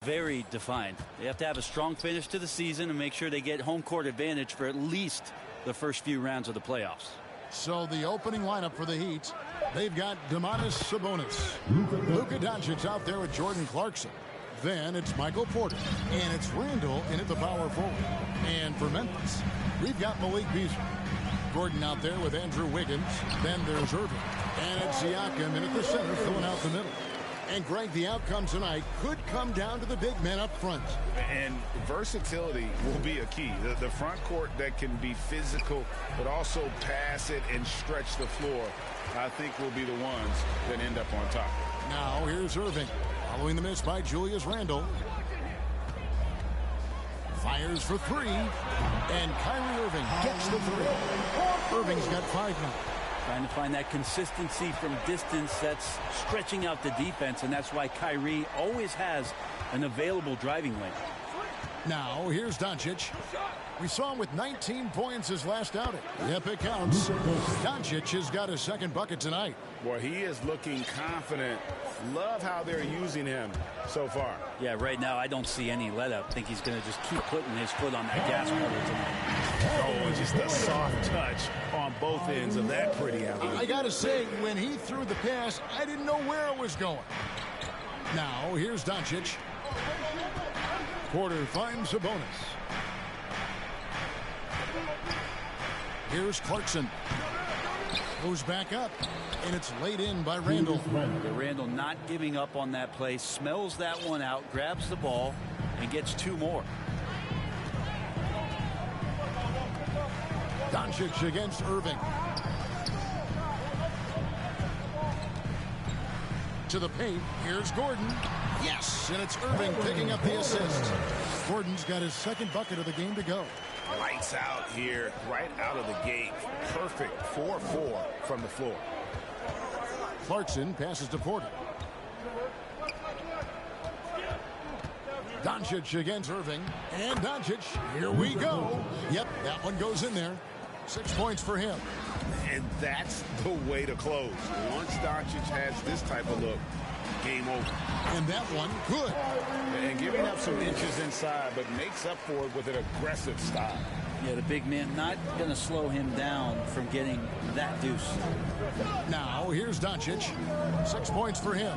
Very defined. They have to have a strong finish to the season and make sure they get home court advantage for at least the first few rounds of the playoffs. So the opening lineup for the Heat, they've got Domantas Sabonis, Luka Doncic out there with Jordan Clarkson. Then it's Michael Porter, and it's Randall in at the power forward. And for Memphis, we've got Malik Beasley. Gordon out there with Andrew Wiggins. Then there's Irving. And it's Siakam in at the center, filling out the middle. And, Greg, the outcome tonight could come down to the big men up front. And versatility will be a key. The front court that can be physical, but also pass it and stretch the floor, I think will be the ones that end up on top. Now here's Irving, following the miss by Julius Randle. Fires for three, and Kyrie Irving gets the three. Irving's got 5 now. Trying to find that consistency from distance that's stretching out the defense, and that's why Kyrie always has an available driving lane. Now, here's Doncic. We saw him with 19 points his last outing. Yep, it counts. Doncic has got his second bucket tonight. Boy, he is looking confident. Love how they're using him so far. Yeah, right now I don't see any let up. I think he's going to just keep putting his foot on that gas pedal tonight. Oh, just a soft touch on both ends of that pretty alley. I got to say, when he threw the pass, I didn't know where it was going. Now, here's Doncic. Porter finds Sabonis. Here's Clarkson. Goes back up, and it's laid in by Randall. Randall not giving up on that play, smells that one out, grabs the ball, and gets 2 more. Doncic against Irving. To the paint. Here's Gordon. Yes, and it's Irving picking up the assist. Gordon's got his second bucket of the game to go. Lights out here, right out of the gate. Perfect 4-4 from the floor. Clarkson passes to Porter. Doncic against Irving. And Doncic, here we go. Yep, that one goes in there. 6 points for him. And that's the way to close. Once Doncic has this type of look, game over. And that one, good. And giving up some inches inside, but makes up for it with an aggressive style. Yeah, the big man not going to slow him down from getting that deuce. Now, here's Doncic. 6 points for him.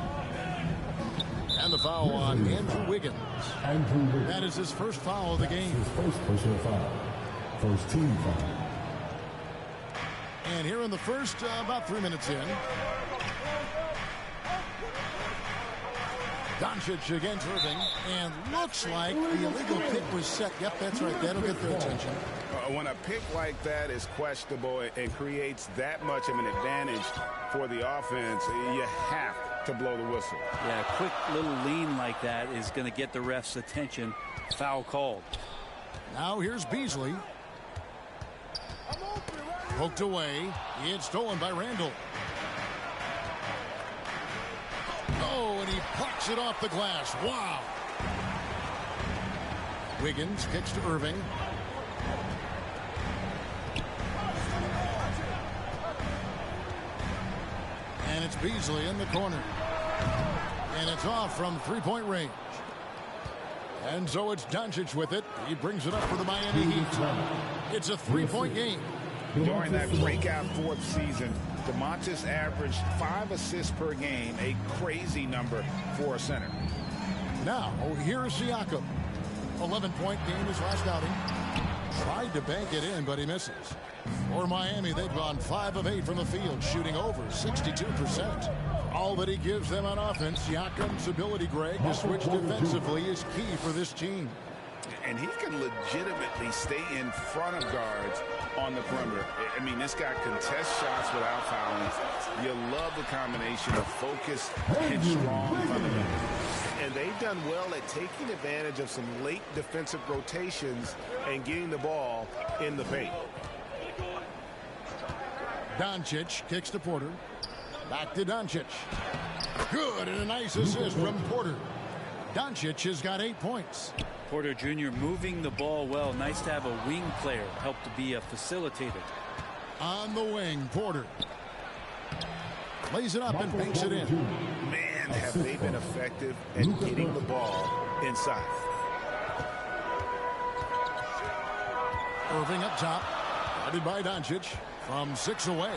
And the foul on Andrew Wiggins. That is his first foul of the game. His first personal foul. First team foul. And here in the first, about 3 minutes in. Doncic against Irving. And looks like the illegal pick was set. Yep, that's right. That'll get their attention. When a pick like that is questionable and creates that much of an advantage for the offense, you have to blow the whistle. Yeah, a quick little lean like that is going to get the ref's attention. Foul called. Now here's Beasley. Poked away. It's stolen by Randall. Oh, and he plucks it off the glass. Wow. Wiggins kicks to Irving. And it's Beasley in the corner. And it's off from 3-point range. And so it's Doncic with it. He brings it up for the Miami Heat. It's a 3-point game. During that breakout fourth season, Domantas averaged 5 assists per game, a crazy number for a center. Now, here's Siakam. 11-point game his last outing. Tried to bank it in, but he misses. For Miami, they've gone 5 of 8 from the field, shooting over 62%. All that he gives them on offense, Siakam's ability, Greg, to switch defensively is key for this team. And he can legitimately stay in front of guards on the perimeter. I mean, this guy contests shots without fouling. You love the combination of focus and strong fundamentals. And they've done well at taking advantage of some late defensive rotations and getting the ball in the paint. Doncic kicks to Porter. Back to Doncic. Good, and a nice assist from Porter. Doncic has got 8 points. Porter Jr. moving the ball well. Nice to have a wing player help to be a facilitator. On the wing, Porter. Lays it up and banks it in. Man, have they been effective at getting the ball inside. Irving up top, guarded by Doncic from 6 away.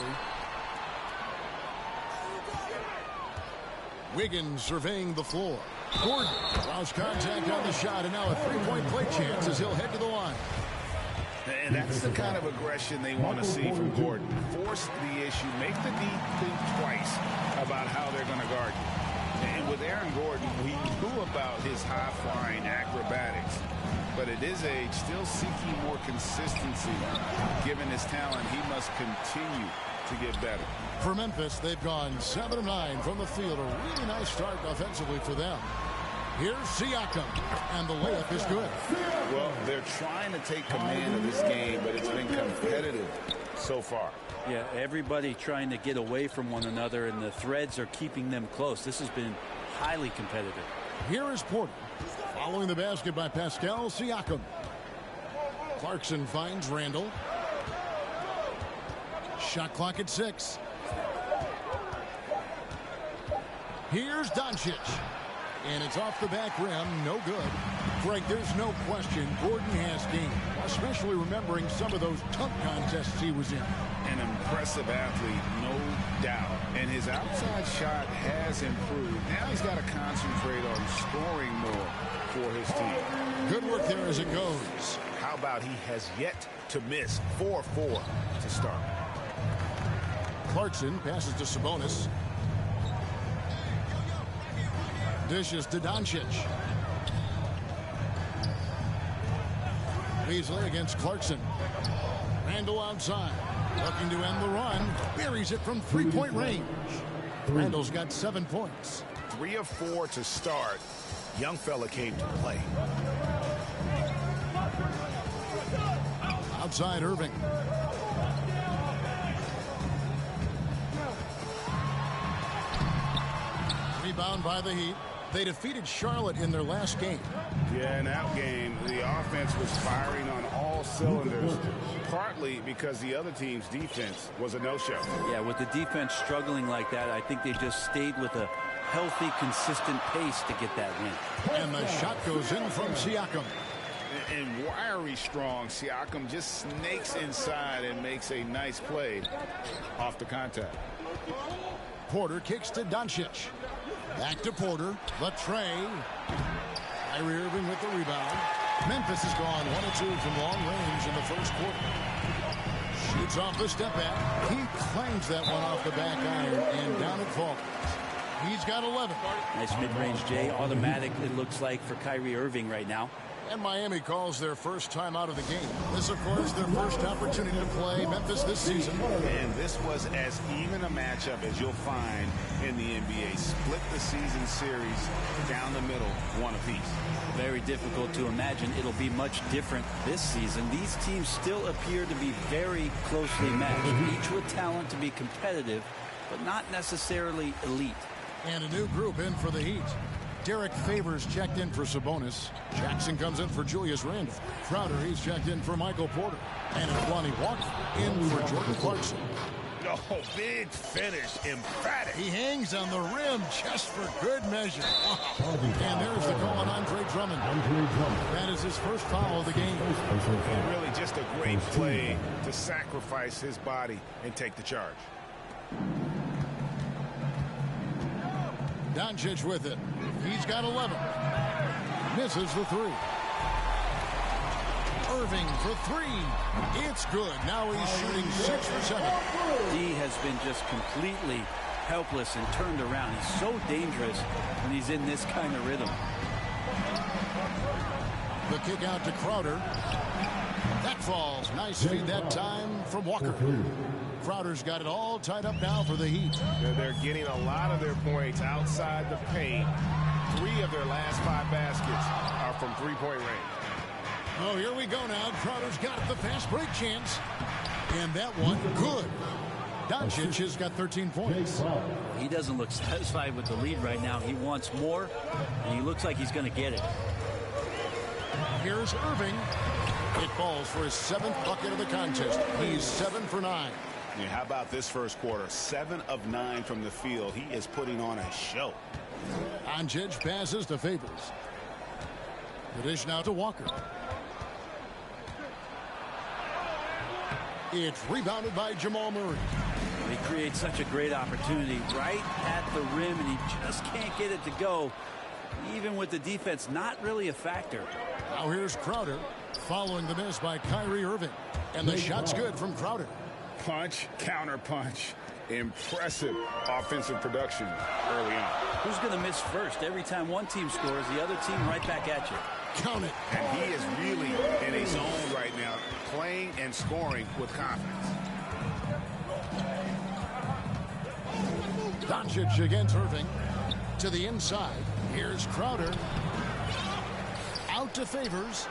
Wiggins surveying the floor. Gordon draws contact on the shot, and now a three-point play chance as he'll head to the line. And that's the kind of aggression they want to see from Gordon. Force the issue. Make the D think twice about how they're going to guard you. And with Aaron Gordon, we knew about his high-flying acrobatics. But at his age, still seeking more consistency. Given his talent, he must continue to get better. For Memphis, they've gone 7 of 9 from the field. A really nice start offensively for them. Here's Siakam, and the layup is good. Well, they're trying to take command of this game, but it's been competitive so far. Yeah, everybody trying to get away from one another, and the threads are keeping them close. This has been highly competitive. Here is Porter, following the basket by Pascal Siakam. Clarkson finds Randall. Shot clock at 6. Here's Doncic. And it's off the back rim, no good. Greg, there's no question Gordon has game, especially remembering some of those tough contests he was in. An impressive athlete, no doubt. And his outside shot has improved. Now he's got to concentrate on scoring more for his team. Good work there as it goes. How about he has yet to miss 4-4 to start. Clarkson passes to Sabonis. Dishes to Doncic. Beasley against Clarkson. Randall outside. Looking to end the run. Buries it from three-point range. Randall's got 7 points. 3 of 4 to start. Young fella came to play. Outside Irving. Rebound by the Heat. They defeated Charlotte in their last game. Yeah, in that game, the offense was firing on all cylinders, partly because the other team's defense was a no-show. Yeah, with the defense struggling like that, I think they just stayed with a healthy, consistent pace to get that win. And the shot goes in from Siakam. And wiry strong, Siakam just snakes inside and makes a nice play off the contact. Porter kicks to Doncic. Back to Porter. The tray. Kyrie Irving with the rebound. Memphis has gone 1 of 2 from long range in the first quarter. Shoots off the step back. He claims that one off the back iron, and down it falls. He's got 11. Nice mid-range, Jay. Automatic, it looks like, for Kyrie Irving right now. And Miami calls their first time out of the game. This, of course, their first opportunity to play Memphis this season. And this was as even a matchup as you'll find in the NBA. Split the season series down the middle, 1 apiece. Very difficult to imagine it'll be much different this season. These teams still appear to be very closely matched, each with talent to be competitive, but not necessarily elite. And a new group in for the Heat. Derek Favors checked in for Sabonis. Jackson comes in for Julius Randle. Crowder, he's checked in for Michael Porter. And Lonnie Walker in for Jordan Clarkson. Oh, big finish, emphatic. He hangs on the rim just for good measure. And there's the call on Andre Drummond. That is his first foul of the game. And really just a great play to sacrifice his body and take the charge. Doncic with it. He's got 11. Misses the 3. Irving for 3. It's good. Now he's shooting 6 for 7. D has been just completely helpless and turned around. He's so dangerous when he's in this kind of rhythm. The kick out to Crowder. That falls. Nice feed that time from Walker. Crowder's got it all tied up now for the Heat. They're getting a lot of their points outside the paint. 3 of their last 5 baskets are from three-point range. Oh, here we go now. Crowder's got the fast break chance. And that one, good. Doncic has got 13 points. He doesn't look satisfied with the lead right now. He wants more, and he looks like he's going to get it. Here's Irving. It falls for his 7th bucket of the contest. He's 7 for 9. Yeah, how about this first quarter? 7 of 9 from the field. He is putting on a show. Doncic passes to Favors. The dish now to Walker. It's rebounded by Jamal Murray. He creates such a great opportunity right at the rim, and he just can't get it to go. Even with the defense not really a factor. Now here's Crowder following the miss by Kyrie Irving. And the shot's good from Crowder. Punch, counter punch. Impressive offensive production early on. Who's going to miss first? Every time one team scores, the other team right back at you. Count it. And he is really in a zone right now, playing and scoring with confidence. Doncic against Irving. To the inside. Here's Crowder. Out to Favors.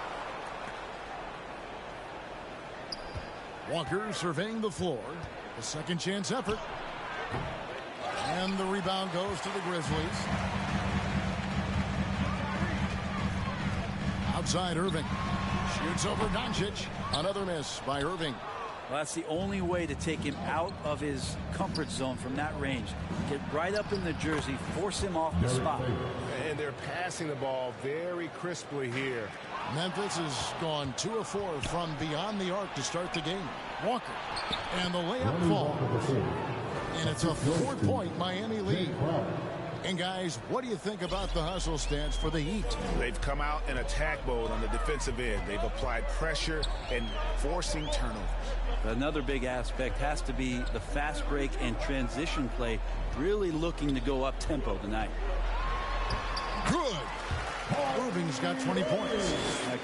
Walker surveying the floor. A second chance effort. And the rebound goes to the Grizzlies. Outside Irving. Shoots over Doncic. Another miss by Irving. Well, that's the only way to take him out of his comfort zone from that range. Get right up in the jersey, force him off the spot. And they're passing the ball very crisply here. Memphis has gone 2 of 4 from beyond the arc to start the game. Walker. And the layup falls. And it's a 4-point Miami lead. And guys, what do you think about the hustle stance for the Heat? They've come out in attack mode on the defensive end. They've applied pressure and forcing turnovers. Another big aspect has to be the fast break and transition play, really looking to go up tempo tonight. Good. Irving's got 20 points.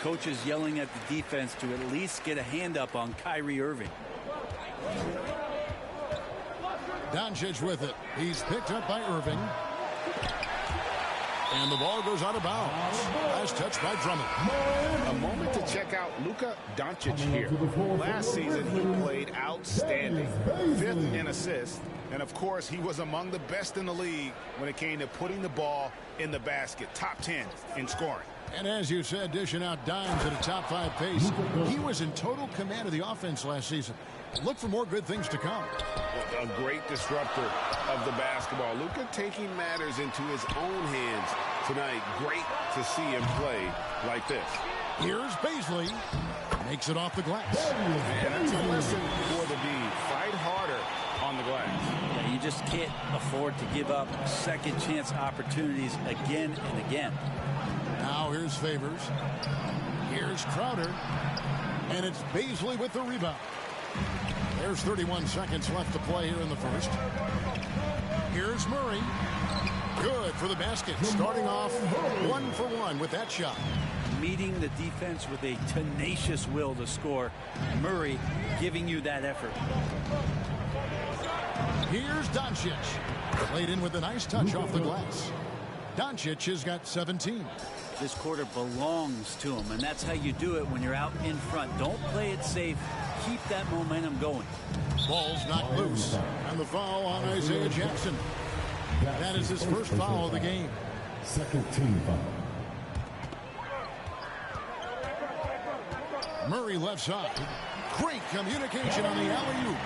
Coach is yelling at the defense to at least get a hand up on Kyrie Irving. Doncic with it. He's picked up by Irving. And the ball goes out of bounds. Last touch by Drummond. A moment to check out Luka Doncic here. Last season, he played outstanding. 5th in assists. And, of course, he was among the best in the league when it came to putting the ball in the basket. Top 10 in scoring. And as you said, dishing out dimes at a top 5 pace. He was in total command of the offense last season. Look for more good things to come. A great disruptor of the basketball. Luka taking matters into his own hands tonight. Great to see him play like this. Here's Baisley. Makes it off the glass. And that's a lesson for the D. Fight harder on the glass. Yeah, you just can't afford to give up second chance opportunities again and again. Now here's Favors. Here's Crowder. And it's Baisley with the rebound. There's 31 seconds left to play here in the first. Here's Murray. Good for the basket. Starting off 1 for 1 with that shot. Meeting the defense with a tenacious will to score. Murray giving you that effort. Here's Doncic. Played in with a nice touch off the glass. Doncic has got 17. This quarter belongs to him, and that's how you do it when you're out in front. Don't play it safe. Keep that momentum going. Ball's knocked loose. And the foul on Isaiah Jackson. That is his first foul of the game. Second team foul. Murray left side. Great communication on the alley-oop.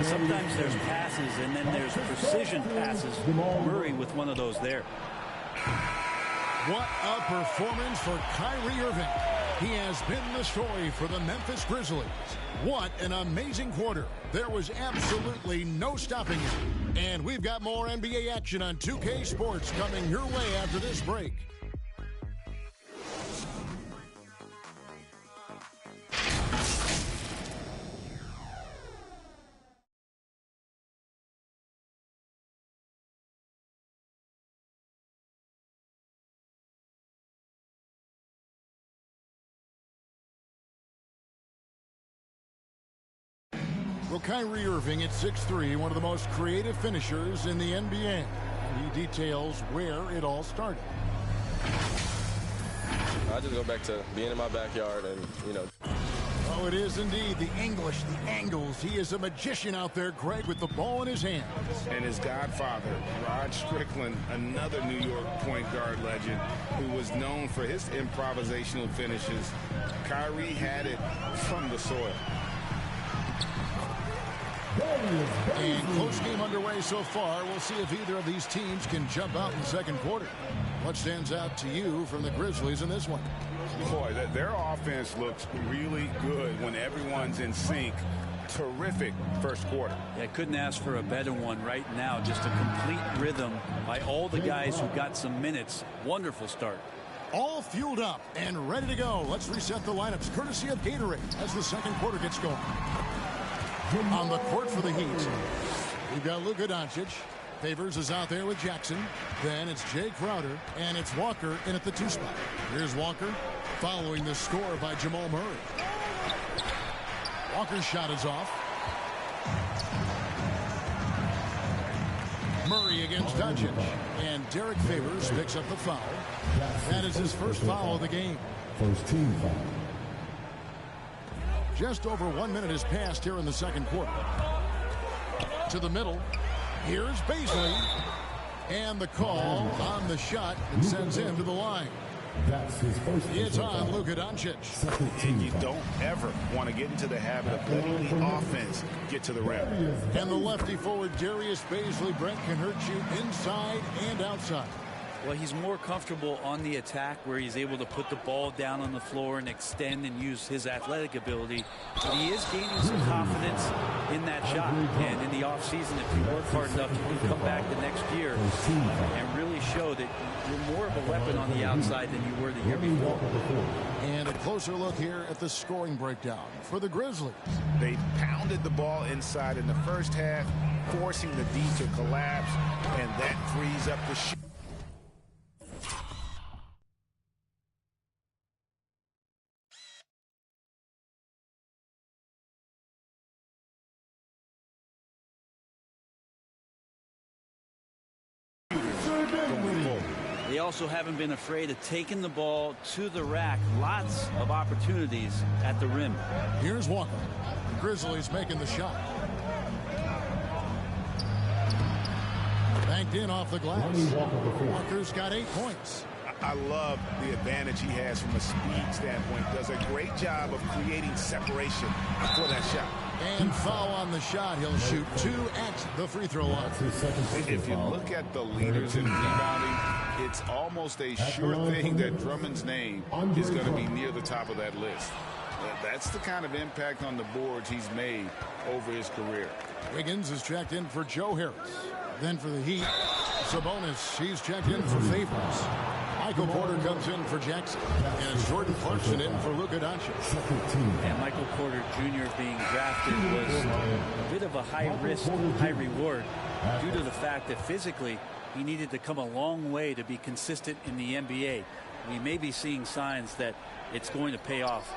Sometimes there's passes, and then there's precision passes. Murray with one of those there. What a performance for Kyrie Irving. He has been the story for the Memphis Grizzlies. What an amazing quarter. There was absolutely no stopping him. And we've got more NBA action on 2K Sports coming your way after this break. Well, Kyrie Irving at 6'3", one of the most creative finishers in the NBA. And he details where it all started. I just go back to being in my backyard and, Oh, it is indeed. The English, the angles. He is a magician out there, Greg, with the ball in his hands. And his godfather, Rod Strickland, another New York point guard legend who was known for his improvisational finishes. Kyrie had it from the soil. And close game underway so far. We'll see if either of these teams can jump out in the second quarter. What stands out to you from the Grizzlies in this one? Boy, their offense looks really good when everyone's in sync. Terrific first quarter. Yeah, couldn't ask for a better one right now. Just a complete rhythm by all the guys who got some minutes. Wonderful start. All fueled up and ready to go. Let's reset the lineups courtesy of Gatorade as the second quarter gets going. On the court for the Heat, we've got Luka Doncic. Favors is out there with Jackson. Then it's Jay Crowder, and it's Walker in at the 2 spot. Here's Walker following the score by Jamal Murray. Walker's shot is off. Murray against Doncic. And Derek Favors picks up the foul. That is his first foul of the game. First team foul. Just over 1 minute has passed here in the second quarter. To the middle. Here's Bazley. And the call on the shot and sends him to the line. That's his first. It's on Luka Doncic. And you don't ever want to get into the habit of letting the offense get to the rim. And the lefty forward, Darius Bazley, Brent, can hurt you inside and outside. Well, he's more comfortable on the attack where he's able to put the ball down on the floor and extend and use his athletic ability. But he is gaining some confidence in that shot. And in the offseason, if you work hard enough, you can come back the next year and really show that you're more of a weapon on the outside than you were the year before. And a closer look here at the scoring breakdown for the Grizzlies. They pounded the ball inside in the first half, forcing the D to collapse, and that frees up the shoot. They also haven't been afraid of taking the ball to the rack. Lots of opportunities at the rim. Here's Walker. The Grizzlies making the shot. Banked in off the glass. Walker's got 8 points. I love the advantage he has from a speed standpoint. Does a great job of creating separation for that shot. And foul on the shot. He'll shoot 2 at the free throw line. If you look at the leaders in rebounding, it's almost a sure thing that Drummond's name is going to be near the top of that list. That's the kind of impact on the boards he's made over his career. Wiggins is checked in for Joe Harris. Then for the Heat, Sabonis, he's checked in for Favors. Michael Porter comes in for Jackson. And it's Jordan Clarkson in for Luka Doncic. And Michael Porter Jr. being drafted was a bit of a high risk, high reward due to the fact that physically he needed to come a long way to be consistent in the NBA. We may be seeing signs that it's going to pay off.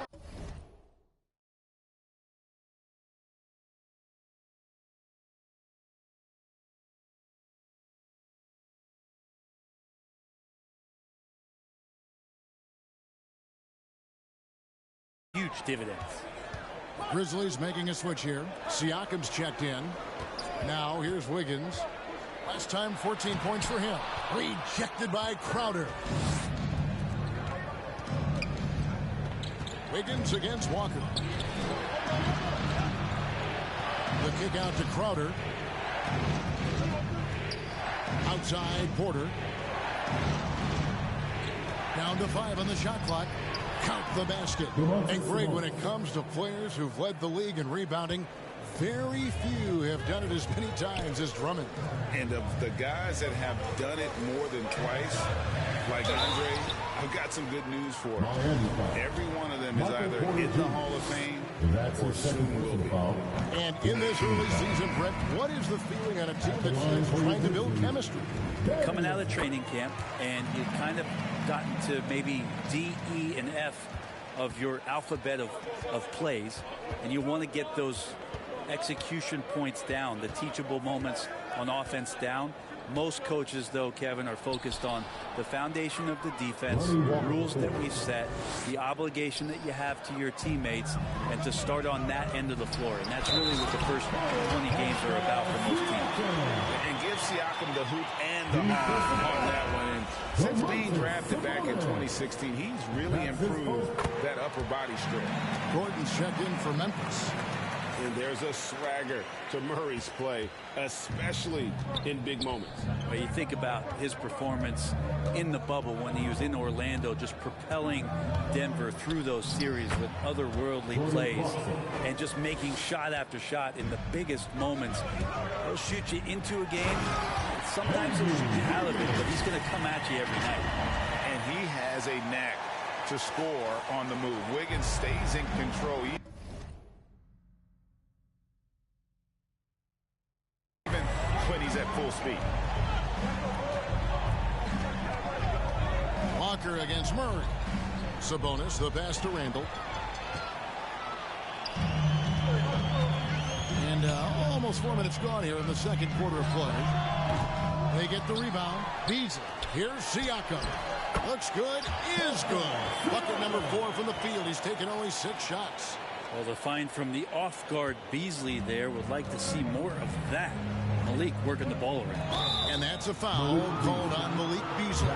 Huge dividends. Grizzlies making a switch here. Siakam's checked in. Now here's Wiggins. Last time 14 points for him. Rejected by Crowder. Wiggins against Walker. The kick out to Crowder. Outside Porter. Down to 5 on the shot clock. Count the basket. And great when it comes to players who've led the league in rebounding. Very few have done it as many times as Drummond. And of the guys that have done it more than twice, like Andre, I've got some good news for him. Every one of them is either in the Hall of Fame or soon will be. And in this early season, Brett, what is the feeling on a team that's trying to build chemistry? Coming out of training camp, and you've kind of gotten to maybe D, E, and F of your alphabet of plays, and you want to get those execution points down, the teachable moments on offense down. Most coaches, though, Kevin, are focused on the foundation of the defense, rules that we set, the obligation that you have to your teammates, and to start on that end of the floor. And that's really what the first 20 games are about for most teams. And give Siakam the hoop and the off on that one. And since being drafted back in 2016, he's really improved that upper body strength. Gordon's checked in for Memphis. And there's a swagger to Murray's play, especially in big moments. Well, you think about his performance in the bubble when he was in Orlando, just propelling Denver through those series with otherworldly plays and just making shot after shot in the biggest moments. He'll shoot you into a game. Sometimes he'll shoot you out of it, but he's going to come at you every night. And he has a knack to score on the move. Wiggins stays in control even when he's at full speed. Walker against Murray. Sabonis, the pass to Randall. And almost 4 minutes gone here in the second quarter of play. They get the rebound. Beasley. Here's Siakam. Looks good. Is good. Bucket number 4 from the field. He's taken only 6 shots. Well, the find from the off-guard Beasley there. Would like to see more of that. Malik working the ball around. And that's a foul called on Malik Beasley.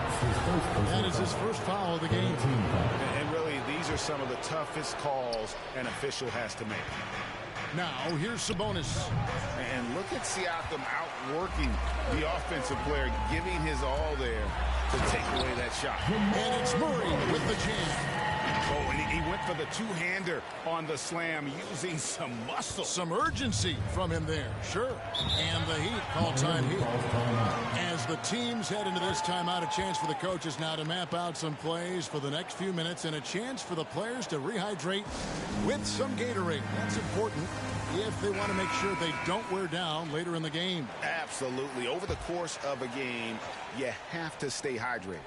That is his first foul of the game. And really, these are some of the toughest calls an official has to make. Now, here's Sabonis. And look at Siakam outworking the offensive player, giving his all there to take away that shot. And it's Murray with the jam. Oh, and he went for the two-hander on the slam, using some muscle. Some urgency from him there, sure. And the Heat call time here. As the teams head into this timeout, a chance for the coaches now to map out some plays for the next few minutes and a chance for the players to rehydrate with some Gatorade. That's important if they want to make sure they don't wear down later in the game. Absolutely. Over the course of a game, you have to stay hydrated.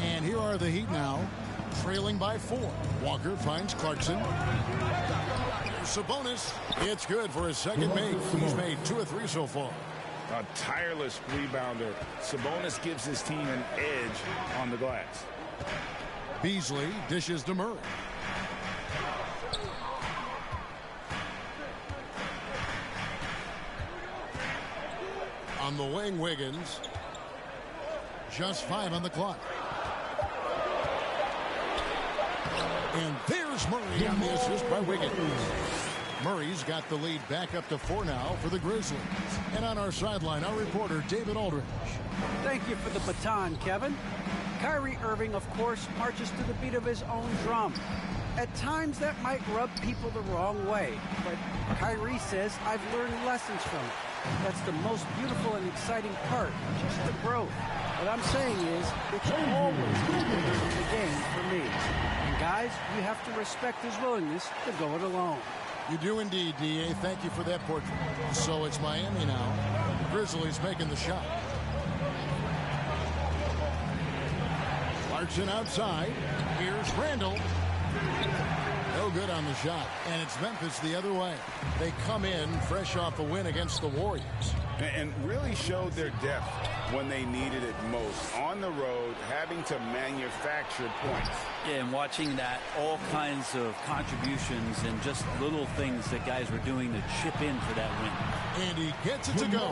And here are the Heat now, trailing by 4. Walker finds Clarkson. There's Sabonis. It's good for his second make. He's made 2 of 3 so far. A tireless rebounder. Sabonis gives his team an edge on the glass. Beasley dishes to Murray. On the wing, Wiggins. Just 5 on the clock. And there's Murray on the assist by Wiggins. Murray's got the lead back up to 4 now for the Grizzlies. And on our sideline, our reporter, David Aldridge. Thank you for the baton, Kevin. Kyrie Irving, of course, marches to the beat of his own drum. At times, that might rub people the wrong way. But Kyrie says, I've learned lessons from it. That's the most beautiful and exciting part, just the growth. What I'm saying is, it's always the game for me. And guys, you have to respect his willingness to go it alone. You do indeed, D.A. Thank you for that portrait. So it's Miami now. The Grizzlies making the shot. Clarkson outside. Here's Randall. No good on the shot. And it's Memphis the other way. They come in fresh off a win against the Warriors. And really showed their depth when they needed it most. On the road, having to manufacture points. Yeah, and watching that, all kinds of contributions and just little things that guys were doing to chip in for that win. And he gets it to go.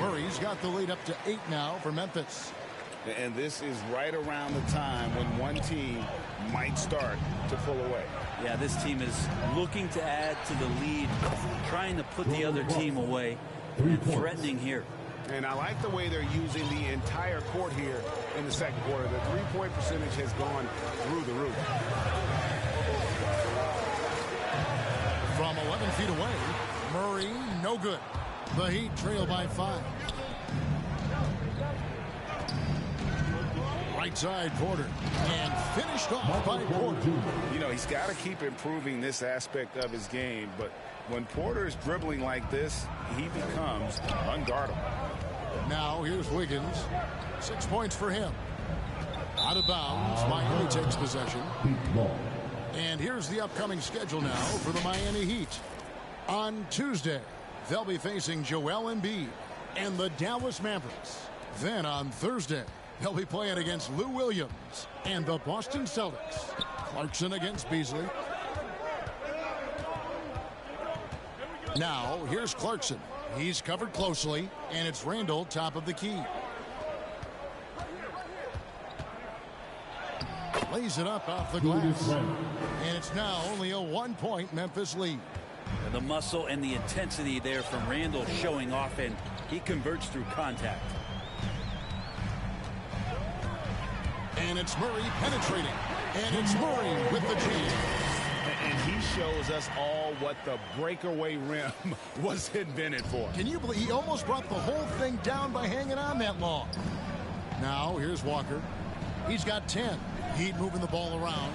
Murray's got the lead up to 8 now for Memphis. And this is right around the time when one team might start to pull away. Yeah, this team is looking to add to the lead, trying to put the other team away, and threatening here. And I like the way they're using the entire court here in the second quarter. The three-point percentage has gone through the roof. From 11 feet away, Murray, no good. The Heat trail by 5. Right side, Porter. And finished off by Porter. You know, he's got to keep improving this aspect of his game, but when Porter's dribbling like this, he becomes unguardable. Now here's Wiggins. 6 points for him. Out of bounds, Miami takes possession. And here's the upcoming schedule now for the Miami Heat. On Tuesday, they'll be facing Joel Embiid and the Dallas Mavericks. Then on Thursday, they'll be playing against Lou Williams and the Boston Celtics. Clarkson against Beasley. Now, here's Clarkson. He's covered closely, and it's Randall top of the key. Lays it up off the glass. And it's now only a 1-point Memphis lead. The muscle and the intensity there from Randle showing off, and he converts through contact. And it's Murray penetrating. And it's Murray with the jam. And he shows us all what the breakaway rim was invented for. Can you believe he almost brought the whole thing down by hanging on that long? Now, here's Walker. He's got 10. Heat moving the ball around.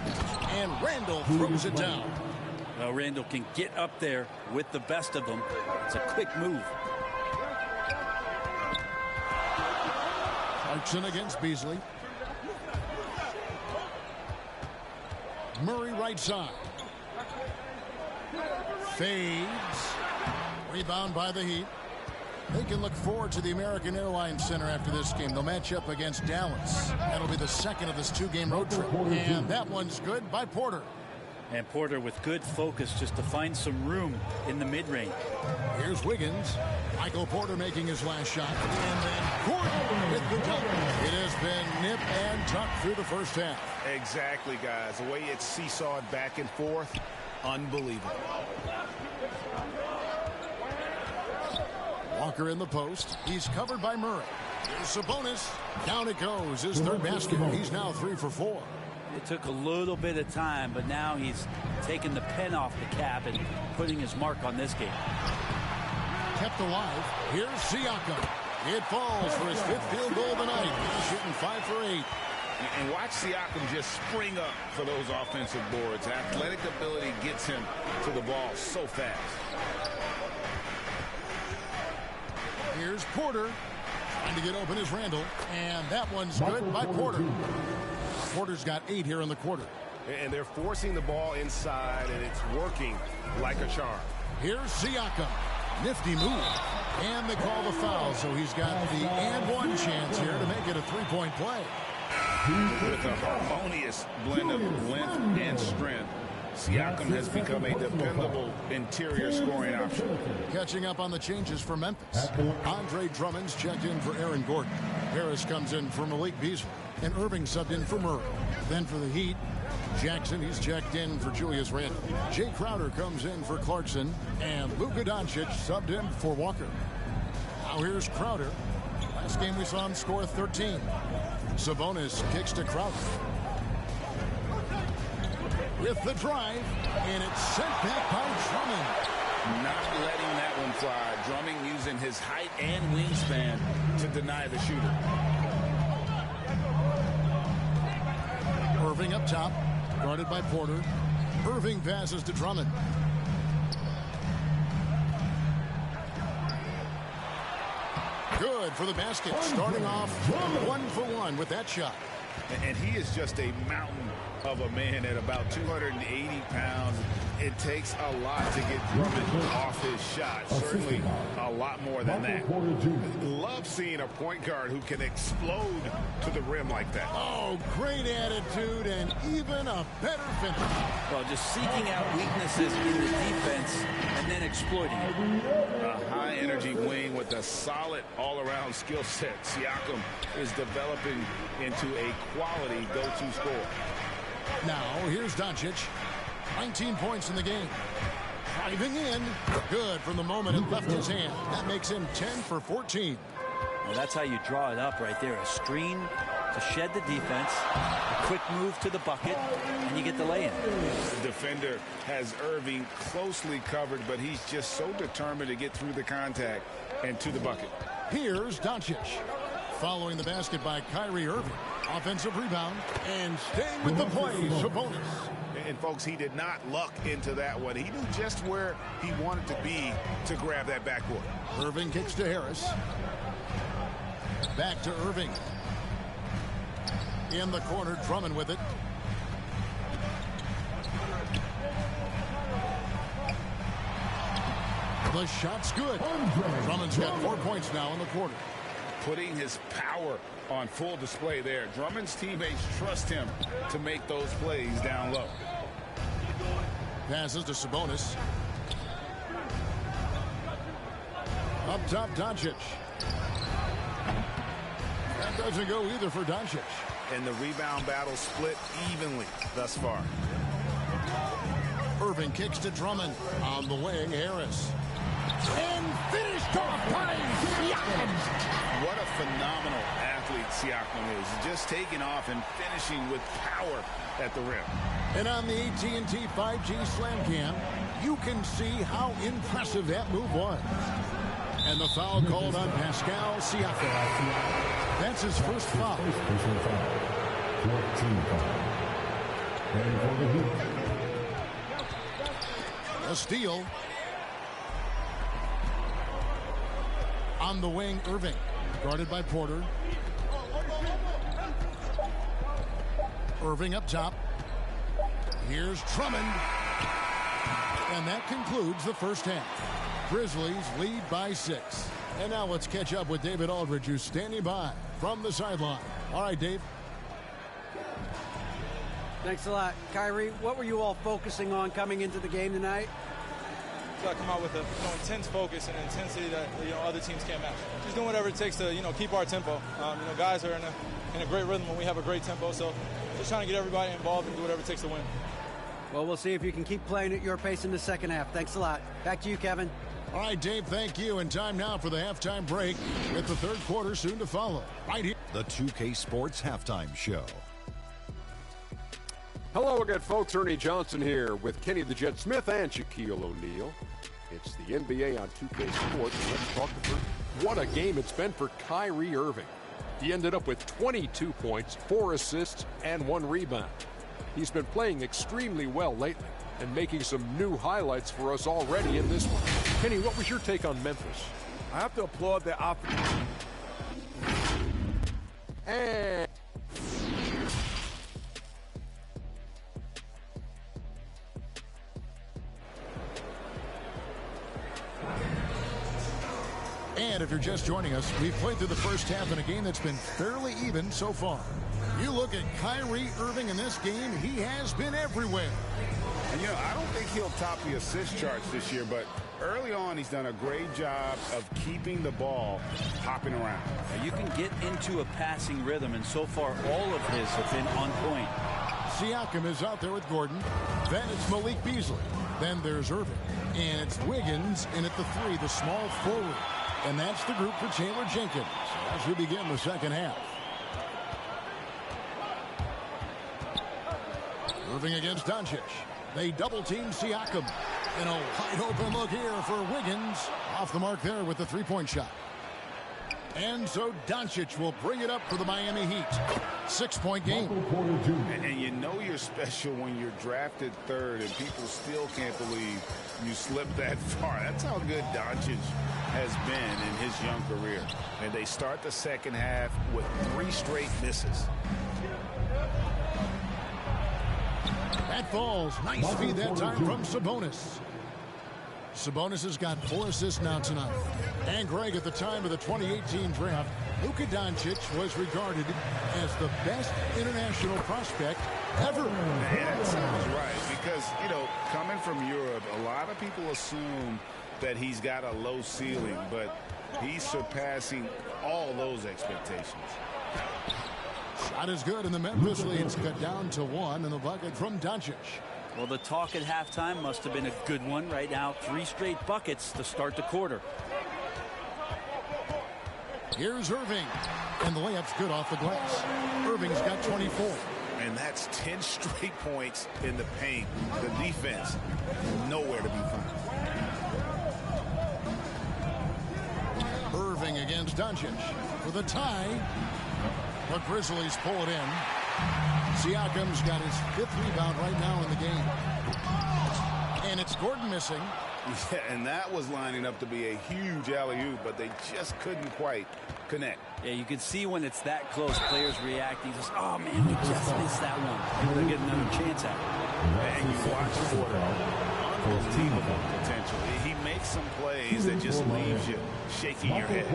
And Randle throws it down. Well, Randle can get up there with the best of them. It's a quick move. Clarkson against Beasley. Murray right side. Fades. Rebound by the Heat. They can look forward to the American Airlines Center after this game. They'll match up against Dallas. That'll be the second of this 2-game road trip. And that one's good by Porter. And Porter with good focus just to find some room in the mid-range. Here's Wiggins. Michael Porter making his last shot. And then Gordon with the dunk. It has been nip and tuck through the first half. Exactly, guys. The way it's seesawed back and forth, unbelievable. Walker in the post. He's covered by Murray. Here's Sabonis. Down it goes. His third basket. He's now 3 for 4. It took a little bit of time, but now he's taking the pen off the cap and putting his mark on this game. Kept alive. Here's Siakam. It falls for his 5th field goal of the night. He's shooting 5 for 8. And watch Siakam just spring up for those offensive boards. Athletic ability gets him to the ball so fast. Here's Porter. Trying to get open is Randle. And that one's good by Porter. Porter's got 8 here in the quarter. And they're forcing the ball inside, and it's working like a charm. Here's Siakam. Nifty move. And they call the foul, so he's got the and one chance here to make it a 3-point play. With a harmonious blend of length and strength, Siakam has become a dependable interior scoring option. Catching up on the changes for Memphis. Andre Drummond's checked in for Aaron Gordon. Harris comes in for Malik Beasley. And Irving subbed in for Murray. Then for the Heat, Jackson, he's checked in for Julius Randle. Jay Crowder comes in for Clarkson. And Luka Doncic subbed in for Walker. Now here's Crowder. Last game we saw him score 13. Sabonis kicks to Crowder. With the drive, and it's sent back by Drummond. Not letting that one fly. Drummond using his height and wingspan to deny the shooter. Irving up top, guarded by Porter. Irving passes to Drummond. Good for the basket, starting off 1 for 1 with that shot. And he is just a mountain of a man at about 280 pounds. It takes a lot to get Drummond off his shot. Certainly a lot more than that. Love seeing a point guard who can explode to the rim like that. Oh, great attitude and even a better finish. Well, just seeking out weaknesses in the defense and then exploiting it. A high-energy wing with a solid all-around skill set. Siakam is developing into a quality go-to scorer. Now, here's Doncic. 19 points in the game. Driving in. Good from the moment it left his hand. That makes him 10 for 14. Well, that's how you draw it up right there. A screen to shed the defense, a quick move to the bucket, and you get the lay-in. The defender has Irving closely covered, but he's just so determined to get through the contact and to the bucket. Here's Doncic. Following the basket by Kyrie Irving. Offensive rebound. And staying with the play, Sabonis. And folks, he did not luck into that one. He knew just where he wanted to be to grab that backboard. Irving kicks to Harris. Back to Irving. In the corner, Drummond with it. The shot's good. Drummond's got 4 points now in the quarter. Putting his power on full display there. Drummond's teammates trust him to make those plays down low. Passes to Sabonis. Up top, Doncic. That doesn't go either for Doncic. and the rebound battle split evenly thus far. Irving kicks to Drummond. On the wing, Harris. And finished off by Siakam. What a phenomenal athlete Siakam is. Just taking off and finishing with power at the rim. And on the AT&T 5G Slam Cam, you can see how impressive that move was. And the foul called on Pascal Siakam. That's his first foul. 14 foul. And for the Heat. A steal. On the wing, Irving. Guarded by Porter. Irving up top. Here's Drummond. And that concludes the first half. Grizzlies lead by 6. And now let's catch up with David Aldridge, who's standing by from the sideline. All right, Dave. Thanks a lot. Kyrie, what were you all focusing on coming into the game tonight? Got to come out with a intense focus and intensity that other teams can't match. Just doing whatever it takes to keep our tempo. Guys are in a great rhythm when we have a great tempo. So just trying to get everybody involved and do whatever it takes to win. Well, we'll see if you can keep playing at your pace in the second half. Thanks a lot. Back to you, Kevin. All right, Dave, thank you. And time now for the halftime break with the third quarter soon to follow. Right here. The 2K Sports Halftime Show. Hello again, folks. Ernie Johnson here with Kenny the Jet Smith and Shaquille O'Neal. It's the NBA on 2K Sports. Let's talk the first. What a game it's been for Kyrie Irving. He ended up with 22 points, 4 assists, and 1 rebound. He's been playing extremely well lately and making some new highlights for us already in this one. Kenny, what was your take on Memphis? I have to applaud their offense. And And if you're just joining us, we've played through the first half in a game that's been fairly even so far. You look at Kyrie Irving in this game, he has been everywhere. And, I don't think he'll top the assist charts this year, but early on he's done a great job of keeping the ball hopping around. You can get into a passing rhythm, and so far all of his have been on point. Siakam is out there with Gordon. Then it's Malik Beasley. Then there's Irving. And it's Wiggins in at the 3, the small forward. And that's the group for Taylor Jenkins as we begin the second half. Irving against Doncic. They double-team Siakam. And a wide-open look here for Wiggins. Off the mark there with the three-point shot. And so Doncic will bring it up for the Miami Heat. 6-point game. And you know you're special when you're drafted 3rd and people still can't believe you slipped that far. That's how good Doncic has been in his young career. And they start the second half with 3 straight misses. That falls. Nice feed that time from Sabonis. Sabonis has got 4 assists now tonight. And Greg, at the time of the 2018 draft, Luka Doncic was regarded as the best international prospect ever. Yeah, that sounds right. Because, coming from Europe, a lot of people assume that he's got a low ceiling, but he's surpassing all those expectations. Shot is good, and the Memphis lead's cut down to 1 in the bucket from Doncic. Well, the talk at halftime must have been a good one. Right now, 3 straight buckets to start the quarter. Here's Irving, and the layup's good off the glass. Irving's got 24. And that's 10 straight points in the paint. The defense, nowhere to be found. Irving against Doncic for the tie. The Grizzlies pull it in. Siakam's got his 5th rebound right now in the game. And it's Gordon missing. Yeah, and that was lining up to be a huge alley-oop, but they just couldn't quite connect. Yeah, you can see when it's that close, players reacting. Just, oh, man, we just missed that one. They'll get another chance at it. And you watch Porter. Unbelievable potential. He makes some plays that just leaves you shaking your head.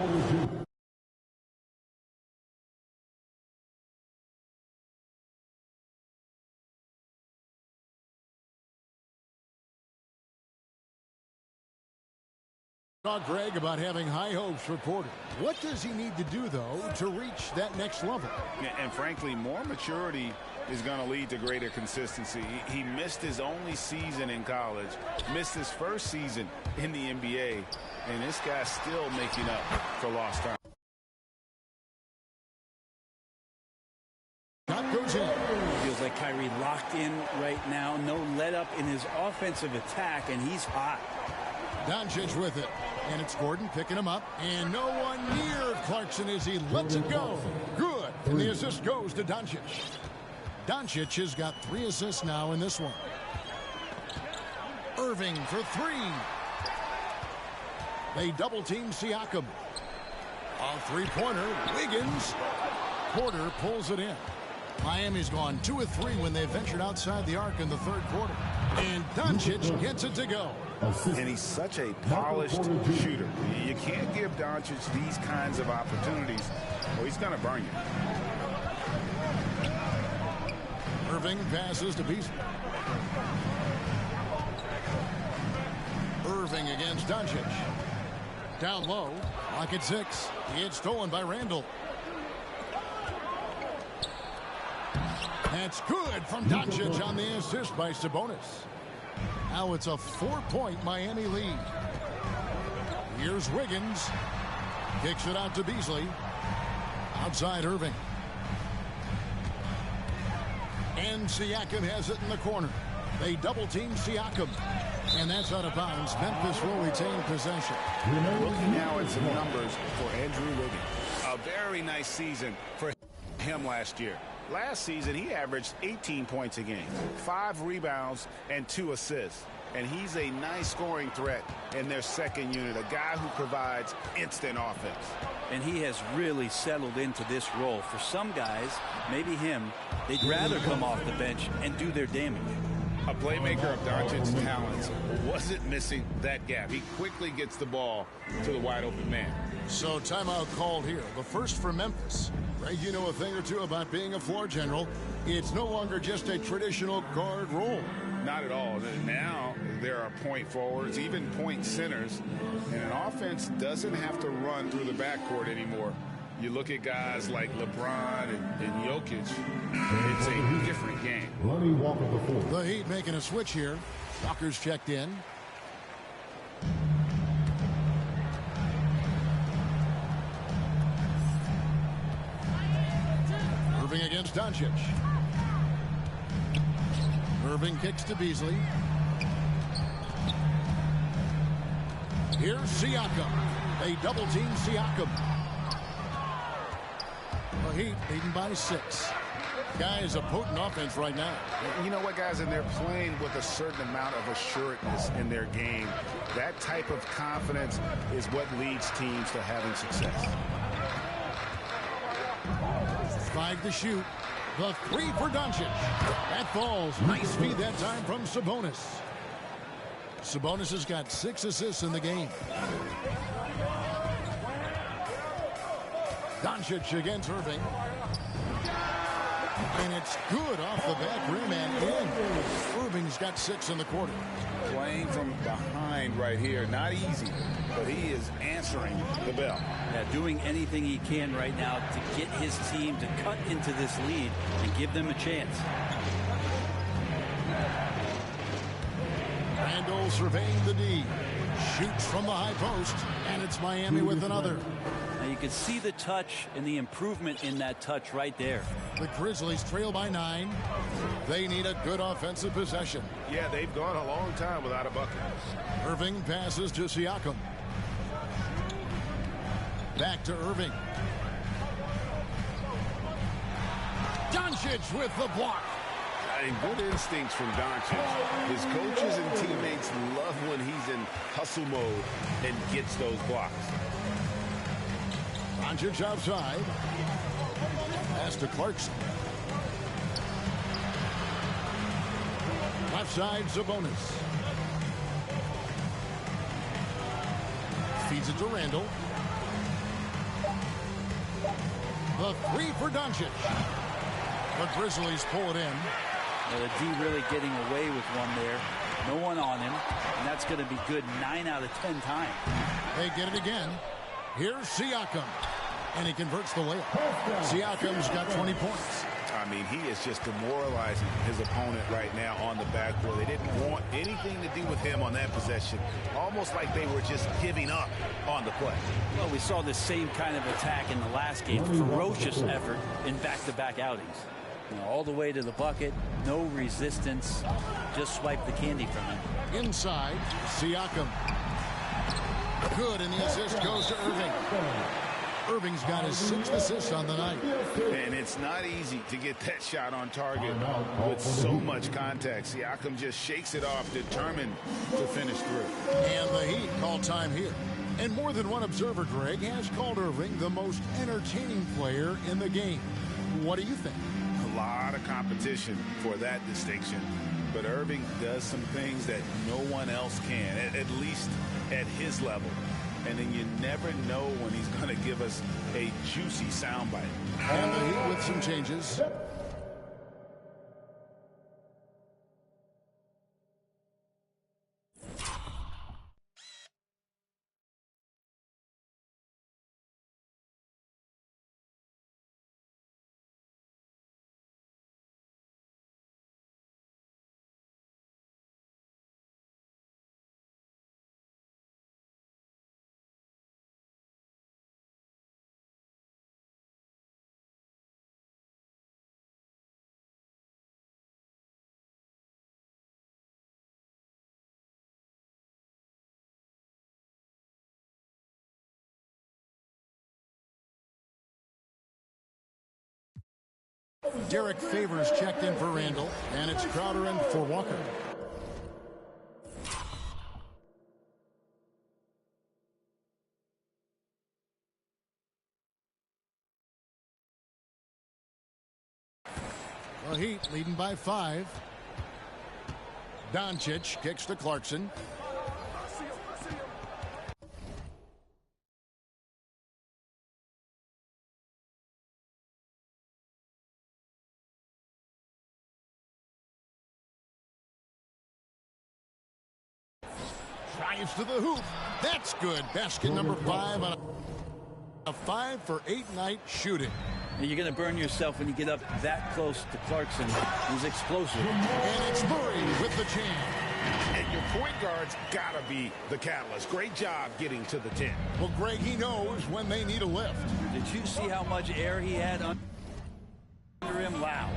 Talk Greg about having high hopes for Porter. What does he need to do, though, to reach that next level? And frankly, more maturity is going to lead to greater consistency. He missed his only season in college, missed his first season in the NBA, and this guy's still making up for lost time. Shot goes in. Feels like Kyrie locked in right now. No let up in his offensive attack, and he's hot. Doncic with it. And it's Gordon picking him up. And no one near Clarkson as he lets it go. Good. And the assist goes to Doncic. Doncic has got 3 assists now in this one. Irving for 3. They double team Siakam. A three-pointer. Wiggins. Porter pulls it in. Miami's gone 2 of 3 when they ventured outside the arc in the third quarter. And Doncic gets it to go. And he's such a polished shooter. You can't give Doncic these kinds of opportunities, or he's going to burn you. Irving passes to Beasley. Irving against Doncic. Down low. Lock at 6. It's stolen by Randall. That's good from Doncic on the assist by Sabonis. Now it's a 4-point Miami lead. Here's Wiggins. Kicks it out to Beasley. Outside Irving. And Siakam has it in the corner. They double team Siakam. And that's out of bounds. Memphis will retain possession. Looking now at some numbers for Andrew Wiggins. A very nice season for him last year. Last season, he averaged 18 points a game, 5 rebounds, and 2 assists. And he's a nice scoring threat in their second unit, a guy who provides instant offense. And he has really settled into this role. For some guys, maybe him, they'd rather come off the bench and do their damage. A playmaker of Doncic's talents wasn't missing that gap. He quickly gets the ball to the wide open man. So timeout called here. The first for Memphis. Greg, you know a thing or two about being a floor general. It's no longer just a traditional guard role. Not at all. Now there are point forwards, even point centers, and an offense doesn't have to run through the backcourt anymore. You look at guys like LeBron and Jokic, it's a different game. The Heat making a switch here. Walker's checked in. Irving against Doncic. Irving kicks to Beasley. Here's Siakam. They double team Siakam. The Heat leading by 6. Guys, a potent offense right now. You know what, guys, and they're playing with a certain amount of assuredness in their game. That type of confidence is what leads teams to having success. 5 to shoot. The 3 for Doncic. That falls. Nice feed that time from Sabonis. Sabonis has got 6 assists in the game. Doncic against Irving. And it's good off the back rim and in. Irving's got 6 in the quarter. Playing from behind right here. Not easy, but he is answering the bell. Yeah, doing anything he can right now to get his team to cut into this lead and give them a chance. Randall surveying the D. Shoots from the high post, and it's Miami with another. Now you can see the touch and the improvement in that touch right there. The Grizzlies trail by 9. They need a good offensive possession. Yeah, they've gone a long time without a bucket. Irving passes to Siakam. Back to Irving. Doncic with the block. And good instincts from Doncic. His coaches and teammates love when he's in hustle mode and gets those blocks. Doncic outside. Pass to Clarkson. Left side, Sabonis. Feeds it to Randall. The 3 for Doncic. The Grizzlies pull it in. Well, the D really getting away with one there. No one on him, and that's going to be good 9 out of 10 times. They get it again. Here's Siakam, and he converts the layup. Siakam's got 20 points. I mean, he is just demoralizing his opponent right now on the backboard. They didn't want anything to do with him on that possession. Almost like they were just giving up on the play. Well, we saw this same kind of attack in the last game. Ferocious effort in back-to-back outings. You know, all the way to the bucket, no resistance. Just swipe the candy from him. Inside, Siakam. Good, and the assist goes to Irving. Irving's got his 6th assist on the night. And it's not easy to get that shot on target with so much contact. Siakam just shakes it off, determined to finish through. And the Heat call time here. And more than one observer, Greg, has called Irving the most entertaining player in the game. What do you think? A lot of competition for that distinction. But Irving does some things that no one else can, at least at his level. And then you never know when he's going to give us a juicy soundbite. And the Heat with some changes. Derek Favors checked in for Randall, and it's Crowder in for Walker. The Heat leading by 5. Doncic kicks to Clarkson. Drives to the hoop. That's good. Basket number 5 on a 5 for 8 night shooting. And you're going to burn yourself when you get up that close to Clarkson. He's explosive. And it's Murray with the jam. And your point guard's got to be the catalyst. Great job getting to the 10. Well, Greg, he knows when they need a lift. Did you see how much air he had under him? Wow.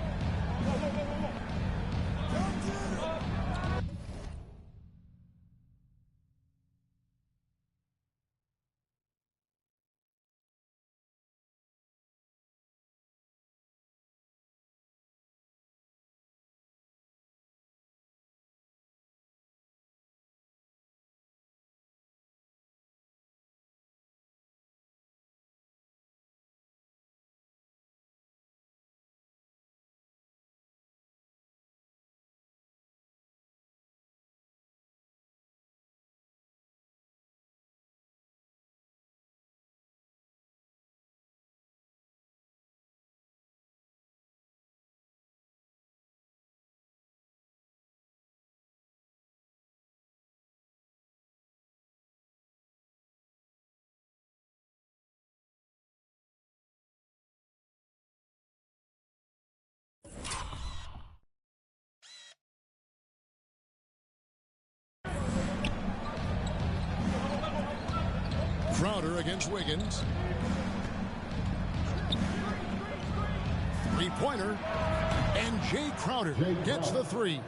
Crowder against Wiggins. Three-pointer. And Jay Crowder gets the 3.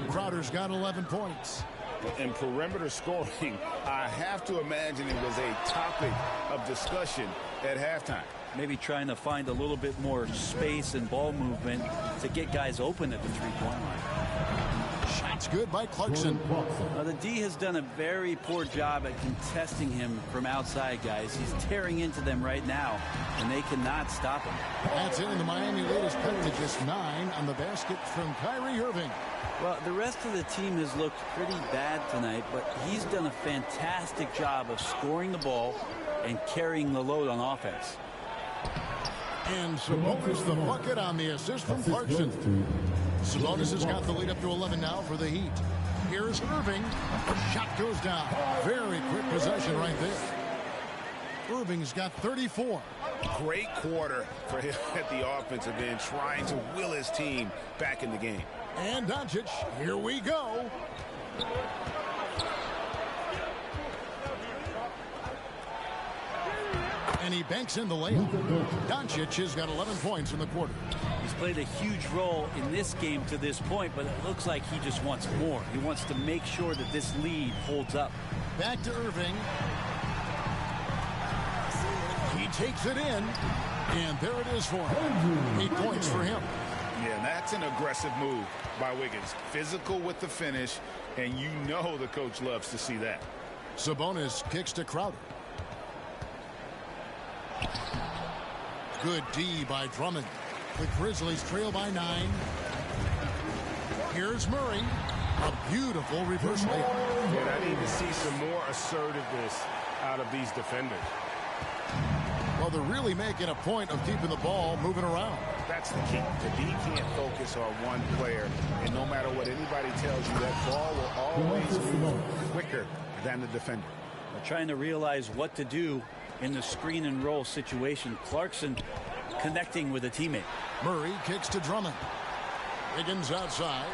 Crowder's got 11 points. In perimeter scoring, I have to imagine it was a topic of discussion at halftime. Maybe trying to find a little bit more space and ball movement to get guys open at the three-point line. Shots good by Clarkson. Now, the D has done a very poor job at contesting him from outside, guys. He's tearing into them right now, and they cannot stop him. That's it, and the Miami latest penalty just 9 on the basket from Kyrie Irving. Well, the rest of the team has looked pretty bad tonight, but he's done a fantastic job of scoring the ball and carrying the load on offense. And Sabonis the bucket on the assist from Clarkson. Sabonis has got the lead up to 11 now for the Heat. Here's Irving. Shot goes down. Very quick possession right there. Irving's got 34. Great quarter for him at the offensive end, trying to will his team back in the game. And Doncic, here we go. And he banks in the layup. Doncic has got 11 points in the quarter. He's played a huge role in this game to this point, but it looks like he just wants more. He wants to make sure that this lead holds up. Back to Irving. He takes it in, and there it is for him. 8 points for him. Yeah, and that's an aggressive move by Wiggins. Physical with the finish, and you know the coach loves to see that. Sabonis kicks to Crowder. Good D by Drummond. The Grizzlies trail by 9. Here's Murray. A beautiful reverse layup. And I need to see some more assertiveness out of these defenders. Well, they're really making a point of keeping the ball moving around. That's the key. The D can't focus on one player, and no matter what anybody tells you, that ball will always move quicker than the defender. They're trying to realize what to do in the screen and roll situation. Clarkson connecting with a teammate. Murray kicks to Drummond. Wiggins outside.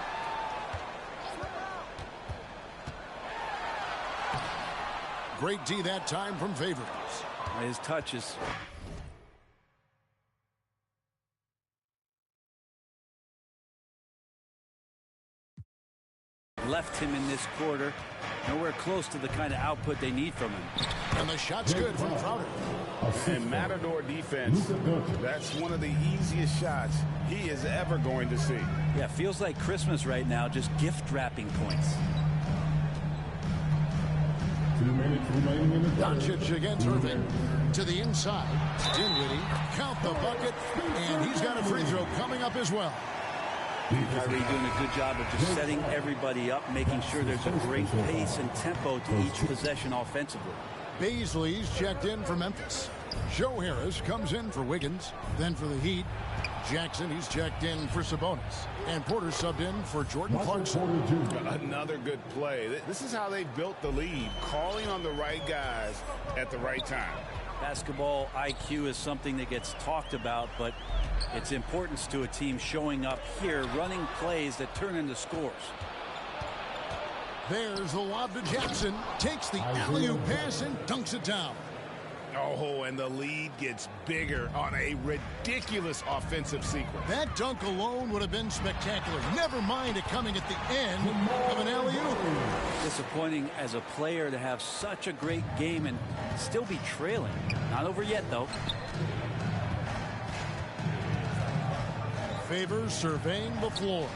Great D that time from Favors. His touches. Left him in this quarter. Nowhere close to the kind of output they need from him. And the shot's good from Crowder. And Matador defense, that's one of the easiest shots he is ever going to see. Yeah, feels like Christmas right now, just gift wrapping points. 2 minutes remaining in the Doncic against Irving. To the inside. Dinwiddie. Count the bucket. And he's got a free throw coming up as well. Kyrie doing a good job of just setting everybody up, making sure there's a great pace and tempo to each possession offensively. Baisley's checked in for Memphis. Joe Harris comes in for Wiggins. Then for the Heat, Jackson, he's checked in for Sabonis. And Porter subbed in for Jordan Clarkson. Another good play. This is how they built the lead, calling on the right guys at the right time. Basketball IQ is something that gets talked about, but its importance to a team showing up here, running plays that turn into scores. There's the lob to Jackson. Takes the alley-oop pass and dunks it down. Oh, and the lead gets bigger on a ridiculous offensive sequence. That dunk alone would have been spectacular. Never mind it coming at the end of an alley-oop. Disappointing as a player to have such a great game and still be trailing. Not over yet, though. Favors surveying the floor.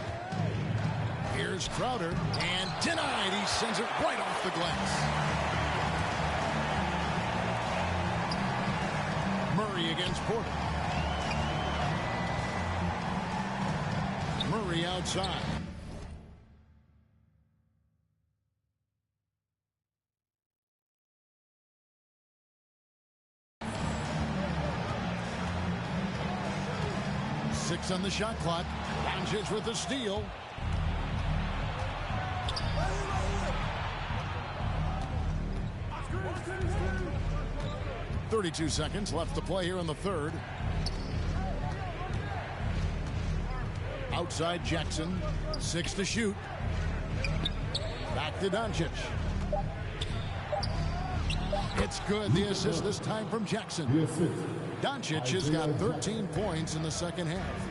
Here's Crowder, and denied. He sends it right off the glass. Murray against Porter. Murray outside. Six on the shot clock. Doncic with the steal. .32 seconds left to play here in the third. Outside Jackson. 6 to shoot. Back to Doncic. It's good. The assist this time from Jackson. Doncic has got 13 points in the second half.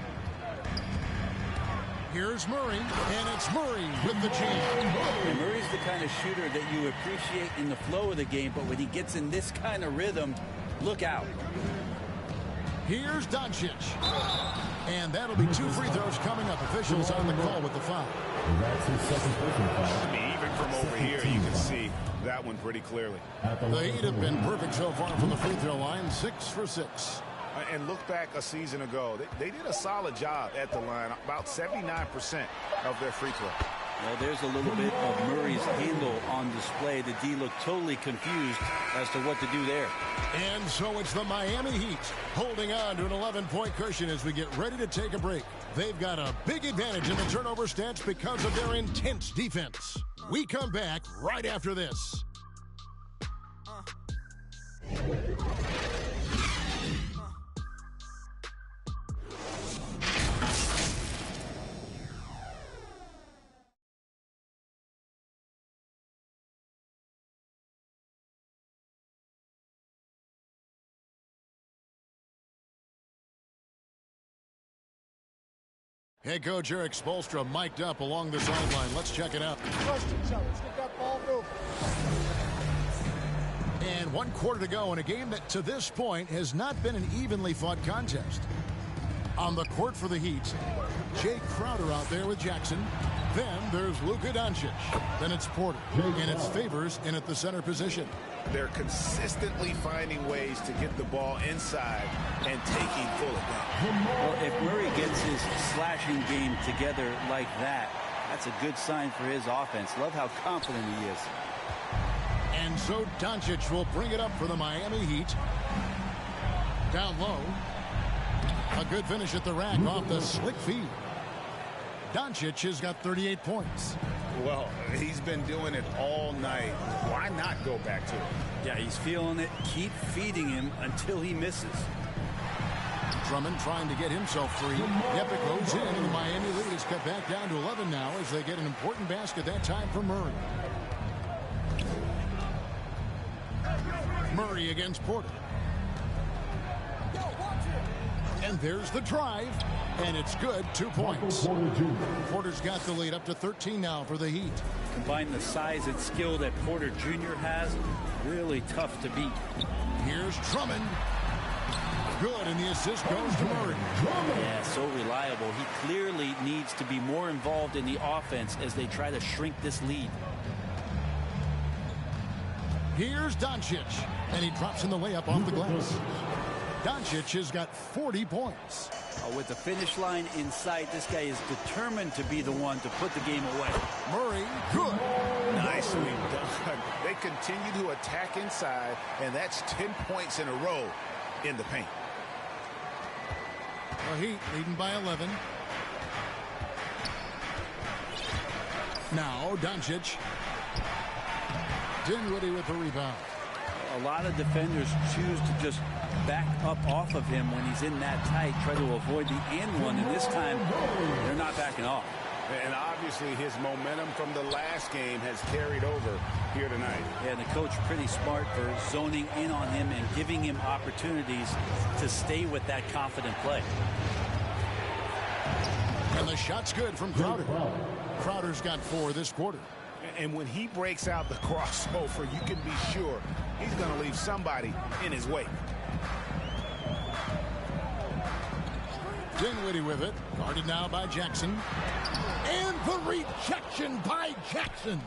Here's Murray, and it's Murray with the jam. And Murray's the kind of shooter that you appreciate in the flow of the game, but when he gets in this kind of rhythm, look out. Here's Doncic. And that'll be 2 free throws coming up. Officials on the call with the foul. That's his second personal foul. I mean, even from over here, you can see that one pretty clearly. The Heat have been perfect so far from the free throw line. 6 for 6. And look back a season ago, they did a solid job at the line, about 79% of their free throw. Well, there's a little bit of Murray's handle on display. The D looked totally confused as to what to do there. And so it's the Miami Heat holding on to an 11-point cushion as we get ready to take a break. They've got a big advantage in the turnover stats because of their intense defense. We come back right after this. Head coach Eric Spoelstra mic'd up along the sideline. Let's check it out. Trust each other. Let's get that ball moving. And 1 quarter to go in a game that to this point has not been an evenly fought contest. On the court for the Heat, Jay Crowder out there with Jackson. Then there's Luka Doncic. Then it's Porter. And it's Favors in at the center position. They're consistently finding ways to get the ball inside and taking full advantage. Well, if Murray gets his slashing game together like that, that's a good sign for his offense. Love how confident he is. And so Doncic will bring it up for the Miami Heat. Down low. A good finish at the rack off the slick feed. Doncic has got 38 points. Well, he's been doing it all night. Why not go back to it? Yeah, he's feeling it. Keep feeding him until he misses. Drummond trying to get himself free. Yep, it goes in, and the Miami lead is cut back down to 11 now as they get an important basket that time from Murray. Murray against Porter. And there's the drive, and it's good. 2 points. Porter's got the lead up to 13 now for the Heat. Combine the size and skill that Porter Jr. has, really tough to beat. Here's Drummond. Good, and the assist goes to Murray. Yeah, so reliable. He clearly needs to be more involved in the offense as they try to shrink this lead. Here's Doncic, and he drops in the layup off the glass. Doncic has got 40 points. With the finish line in sight, this guy is determined to be the one to put the game away. Murray, good. Nicely done. They continue to attack inside, and that's 10 points in a row in the paint. The Heat leading by 11. Now Doncic. Dinwiddie with the rebound. A lot of defenders choose to just back up off of him when he's in that tight, try to avoid the and one, and this time they're not backing off. And obviously his momentum from the last game has carried over here tonight. Yeah, and the coach pretty smart for zoning in on him and giving him opportunities to stay with that confident play. And the shot's good from Crowder. Crowder's got 4 this quarter. And when he breaks out the crossover, you can be sure he's going to leave somebody in his wake. Dinwiddie with it. Guarded now by Jackson. And the rejection by Jackson.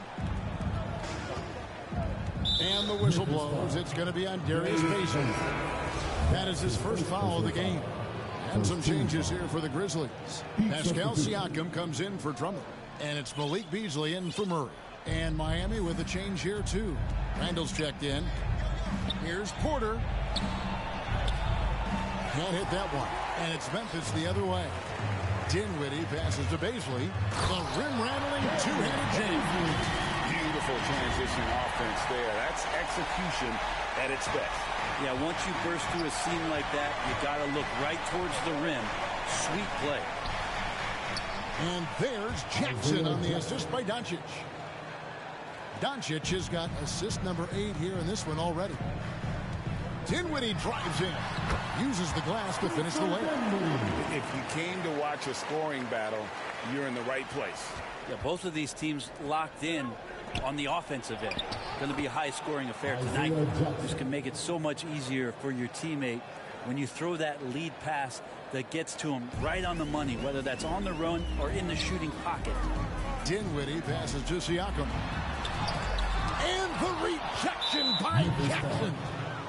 And the whistle blows. It's going to be on Darius Mason. That is his first foul of the game. And some changes here for the Grizzlies. Pascal Siakam comes in for Drummond. And it's Malik Beasley in for Murray. And Miami with a change here, too. Randall's checked in. Here's Porter. Can't hit that one. And it's Memphis the other way. Dinwiddie passes to Beasley. The rim-rattling two-handed jam. Beautiful transition offense there. That's execution at its best. Yeah, once you burst through a seam like that, you got to look right towards the rim. Sweet play. And there's Jackson on the assist by Doncic. Doncic has got assist number 8 here in this one already. Dinwiddie drives in. Uses the glass to finish the layup. If you came to watch a scoring battle, you're in the right place. Yeah, both of these teams locked in on the offensive end. Going to be a high-scoring affair tonight. This can make it so much easier for your teammate when you throw that lead pass that gets to him right on the money, whether that's on the run or in the shooting pocket. Dinwiddie passes to Siakam. And the rejection by Jackson.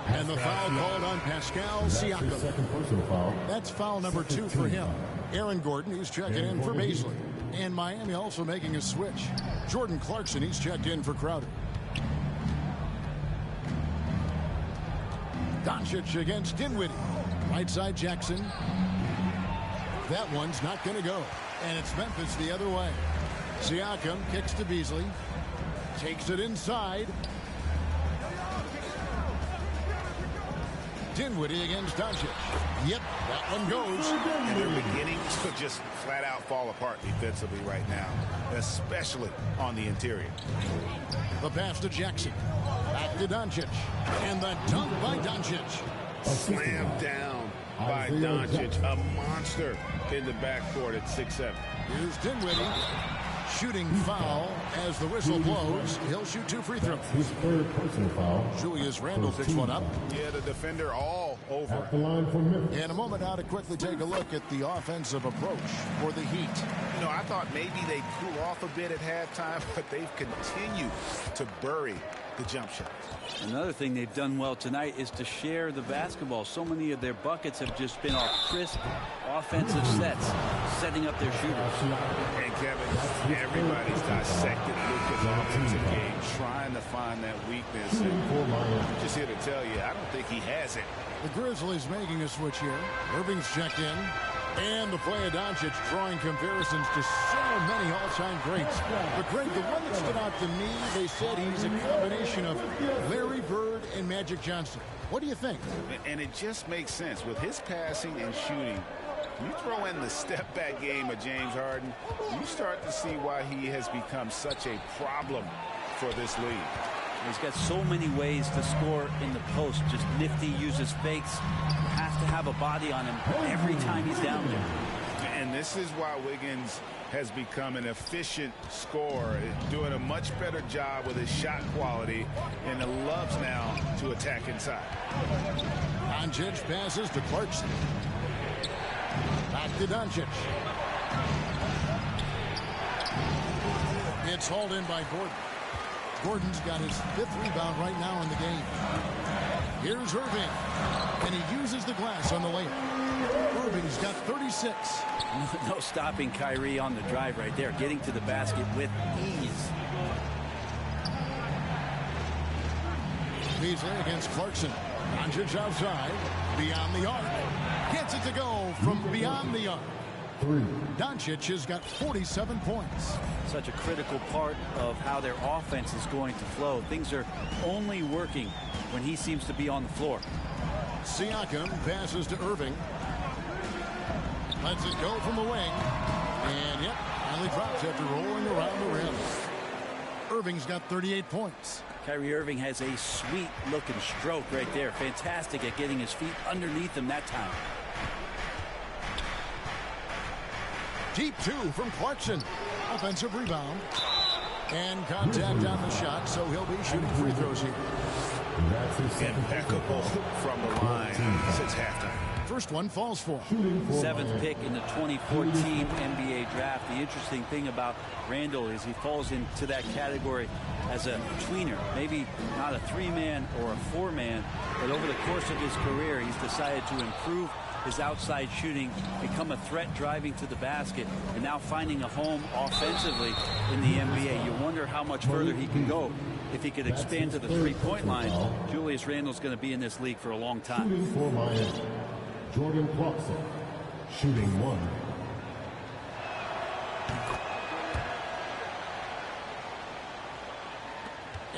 And the foul called on Pascal Siakam. Second personal foul. That's foul number 2 for him. Aaron Gordon, who's checking in for Beasley. And Miami also making a switch. Jordan Clarkson, he's checked in for Crowder. Doncic against Dinwiddie. Right side Jackson. That one's not going to go. And it's Memphis the other way. Siakam kicks to Beasley. Takes it inside. Dinwiddie against Doncic. Yep, that one goes. And they're beginning to just flat out fall apart defensively right now, especially on the interior. The pass to Jackson. Back to Doncic. And the dunk by Doncic. Slammed down by Doncic. A monster in the backcourt at 6'7". Here's Dinwiddie. Shooting foul as the whistle blows. He'll shoot 2 free throws. His third personal foul. Julius Randle picks one up. Yeah, the defender all over. At the line for Memphis. In a moment now to quickly take a look at the offensive approach for the Heat. You know, I thought maybe they'd cool off a bit at halftime, but they've continued to bury the jump shot. Another thing they've done well tonight is to share the basketball. So many of their buckets have just been off crisp offensive sets, setting up their shooters. And Kevin, everybody's dissected Luka's offensive game, trying to find that weakness. And I'm just here to tell you, I don't think he has it. The Grizzlies making a switch here. Irving's checked in. And the play of Doncic drawing comparisons to so many all-time greats. But Greg, the one that stood out to me, they said he's a combination of Larry Bird and Magic Johnson. What do you think? And it just makes sense. With his passing and shooting, you throw in the step-back game of James Harden, you start to see why he has become such a problem for this league. He's got so many ways to score in the post. Just nifty, uses fakes. You have to have a body on him every time he's down there. And this is why Wiggins has become an efficient scorer, doing a much better job with his shot quality, and loves now to attack inside. Doncic passes to Clarkson. Back to Doncic. It's hauled in by Gordon. Gordon's got his 5th rebound right now in the game. Here's Irving, and he uses the glass on the layup. Irving's got 36. No stopping Kyrie on the drive right there, getting to the basket with ease. Beasley against Clarkson. Doncic outside, beyond the arc. Gets it to go from beyond the arc. Doncic has got 47 points. Such a critical part of how their offense is going to flow. Things are only working when he seems to be on the floor. Siakam passes to Irving. Lets it go from the wing. And yep, finally drops after rolling around the rim. Irving's got 38 points. Kyrie Irving has a sweet looking stroke right there. Fantastic at getting his feet underneath him that time. Deep 2 from Clarkson. Offensive rebound. And contact on the shot, so he'll be shooting free throws here. Impeccable from the line since halftime. First one falls for. 7th pick in the 2014 NBA draft. The interesting thing about Randle is he falls into that category as a tweener. Maybe not a 3-man or a 4-man, but over the course of his career, he's decided to improve his outside shooting, become a threat driving to the basket, and now finding a home offensively in the NBA. You wonder how much further he can go. If he could expand to the 3-point line, Julius Randle's going to be in this league for a long time. Shooting for Miami, Jordan Clarkson, shooting 1.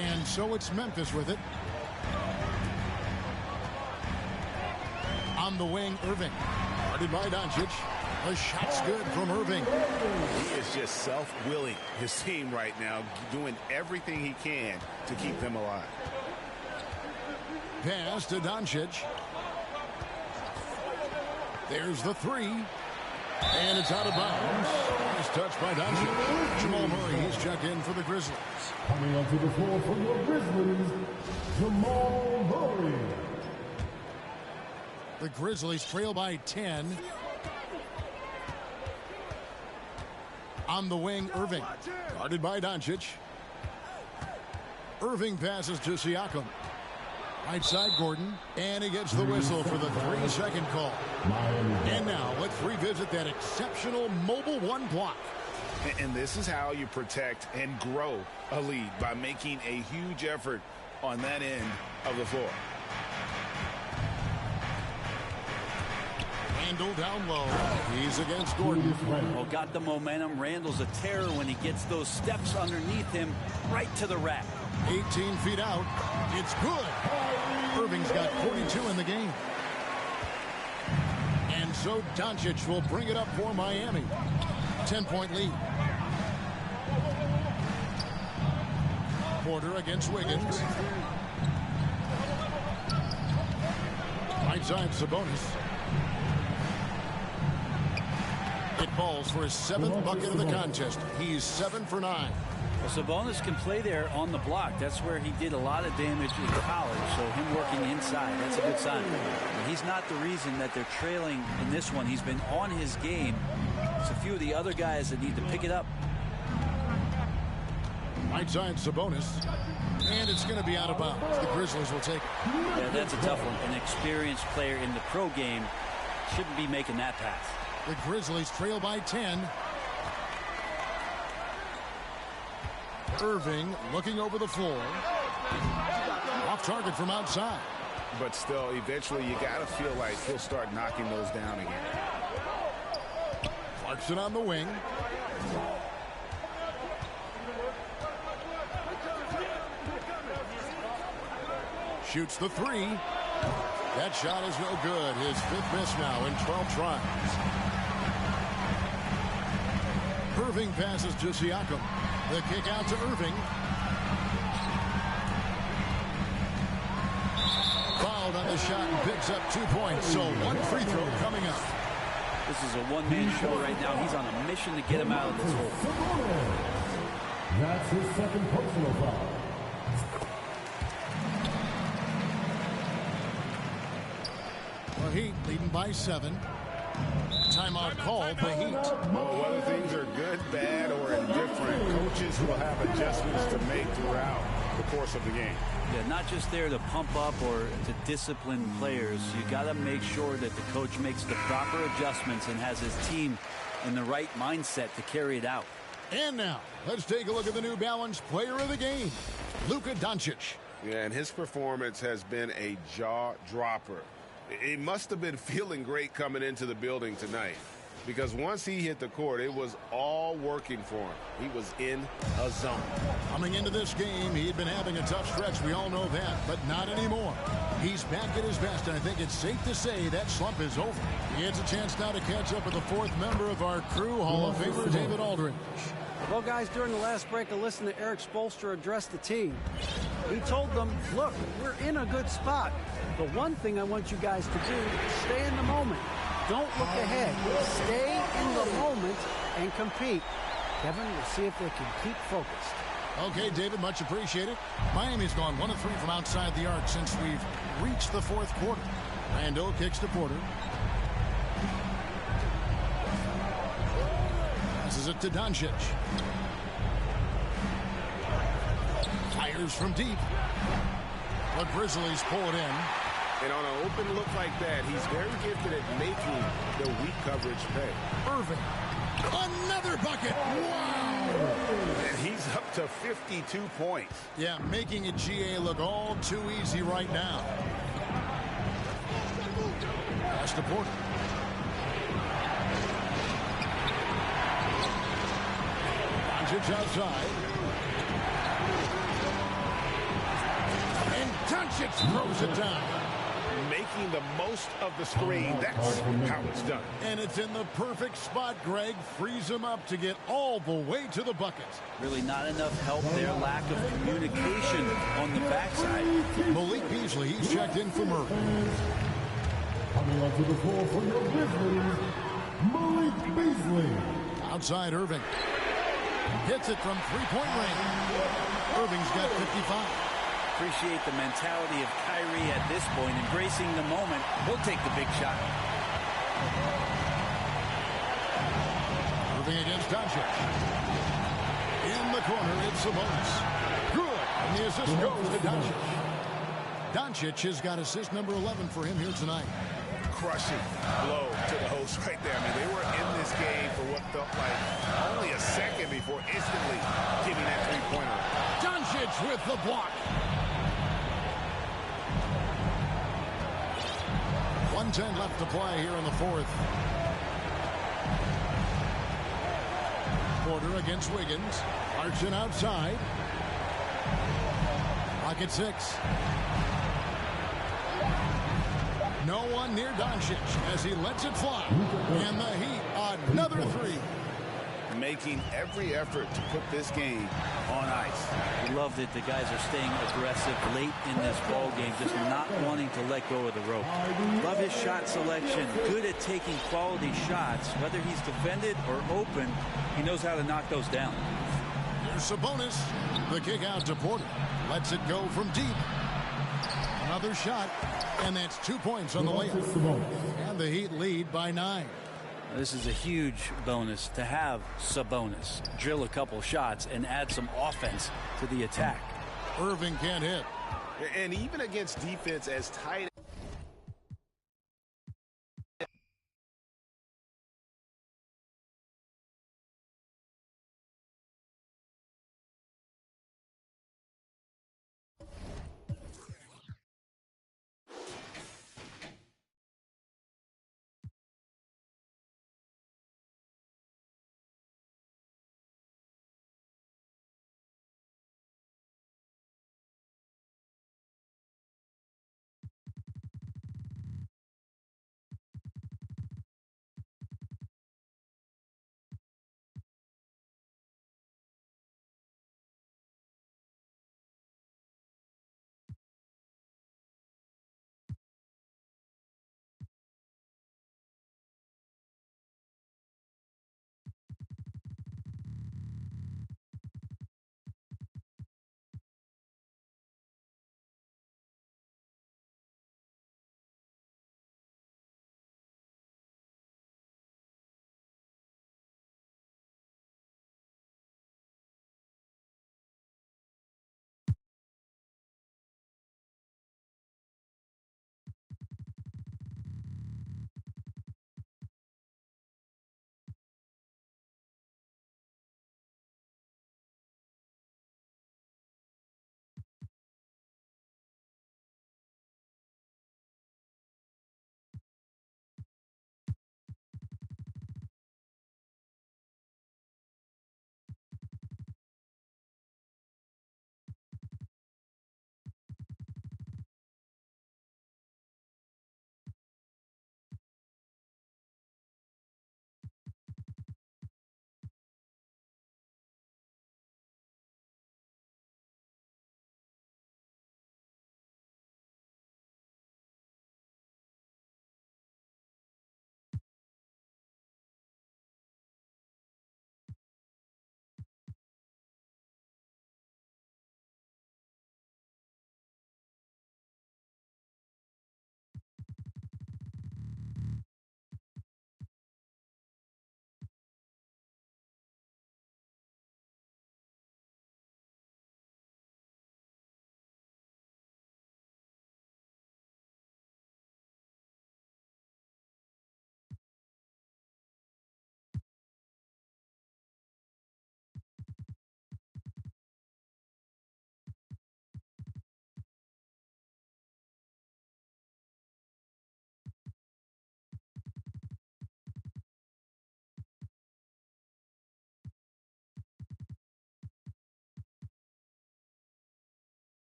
And so it's Memphis with it. On the wing, Irving. Guarded by Doncic. The shot's good from Irving. He is just self-willing his team right now, doing everything he can to keep them alive. Pass to Doncic. There's the 3. And it's out of bounds. Nice touch by Doncic. Jamal Murray, he's checked in for the Grizzlies. Coming onto the floor for your Grizzlies, Jamal Murray. The Grizzlies trail by 10. On the wing, Irving. Guarded by Doncic. Irving passes to Siakam. Right side, Gordon. And he gets the whistle for the 3-second call. And now let's revisit that exceptional mobile 1 block. And this is how you protect and grow a lead, by making a huge effort on that end of the floor. Randle down low. He's against Gordon. Well, got the momentum. Randle's a terror when he gets those steps underneath him right to the rack. 18 feet out. It's good. Irving's got 42 in the game. And so Doncic will bring it up for Miami. 10-point lead. Porter against Wiggins. Right side, Sabonis. It falls for his 7th bucket of the contest. He's 7 for 9. Well, Sabonis can play there on the block. That's where he did a lot of damage in college. So him working inside, that's a good sign. But he's not the reason that they're trailing in this one. He's been on his game. It's a few of the other guys that need to pick it up. Right side, Sabonis. And it's going to be out of bounds. The Grizzlies will take it. Yeah, that's a tough one. An experienced player in the pro game shouldn't be making that pass. The Grizzlies trail by 10. Irving looking over the floor. Off target from outside. But still, eventually you got to feel like he'll start knocking those down again. Clarkson on the wing. Shoots the three. That shot is no good. His 5th miss now in 12 tries. Irving passes to Siakam. The kick out to Irving. Fouled on the shot and picks up 2 points. So 1 free throw coming up. This is a one-man show right now. He's on a mission to get him out of this hole. That's his 2nd personal foul. The Heat leading by 7. Timeout called the Heat. Well, whether things are good, bad, or indifferent, coaches will have adjustments to make throughout the course of the game. Yeah, not just there to pump up or to discipline players. You got to make sure that the coach makes the proper adjustments and has his team in the right mindset to carry it out. And now, let's take a look at the New Balance player of the game, Luka Doncic. Yeah, and his performance has been a jaw-dropper. He must have been feeling great coming into the building tonight, because once he hit the court, it was all working for him. He was in a zone. Coming into this game, he'd been having a tough stretch. We all know that, but not anymore. He's back at his best, and I think it's safe to say that slump is over. He gets a chance now to catch up with the 4th member of our crew, Hall of Famer David Aldridge. Well, guys, during the last break, I listened to Eric Spoelstra address the team. He told them, look, we're in a good spot. The one thing I want you guys to do is stay in the moment. Don't look ahead. Stay in the moment and compete. Kevin, we'll see if they can keep focused. Okay, David, much appreciated. Miami's gone 1 of 3 from outside the arc since we've reached the 4th quarter. Randle kicks to Porter. Passes it to Doncic. Fires from deep. The Grizzlies pull it in. And on an open look like that, he's very gifted at making the weak coverage pay. Irving. Another bucket. Wow. And he's up to 52 points. Yeah, making a GA look all too easy right now. Pass to Porter. Doncic outside. And Doncic throws it down. Making the most of the screen. That's how it's done. And it's in the perfect spot, Greg. Frees him up to get all the way to the bucket. Really not enough help there. Lack of communication on the backside. Malik Beasley, he's checked in for Murray. Coming onto the floor for your Grizzlies, Malik Beasley. Outside Irving. Hits it from three-point range. Irving's got 55. Appreciate the mentality of Kyrie at this point, embracing the moment. He'll take the big shot. Irving against Doncic. In the corner, it's Sabonis. Good. And the assist goes to Doncic. Doncic has got assist number 11 for him here tonight. crushing blow to the host right there. I mean, they were in this game for what felt like only a second before instantly giving that three-pointer. Doncic with the block. 1:10 left to play here in the fourth. Porter against Wiggins. Clarkson outside. Pocket 6. No one near Doncic as he lets it fly. And the Heat, another three. Making every effort to put this game on ice. Love that the guys are staying aggressive late in this ball game, just not wanting to let go of the rope. Love his shot selection. Good at taking quality shots. Whether he's defended or open, he knows how to knock those down. Here's Sabonis. The kick out to Porter. Lets it go from deep. Another shot. And that's 2 points on the layup. And the Heat lead by 9. This is a huge bonus to have Sabonis drill a couple shots and add some offense to the attack. Irving can't hit. And even against defense as tight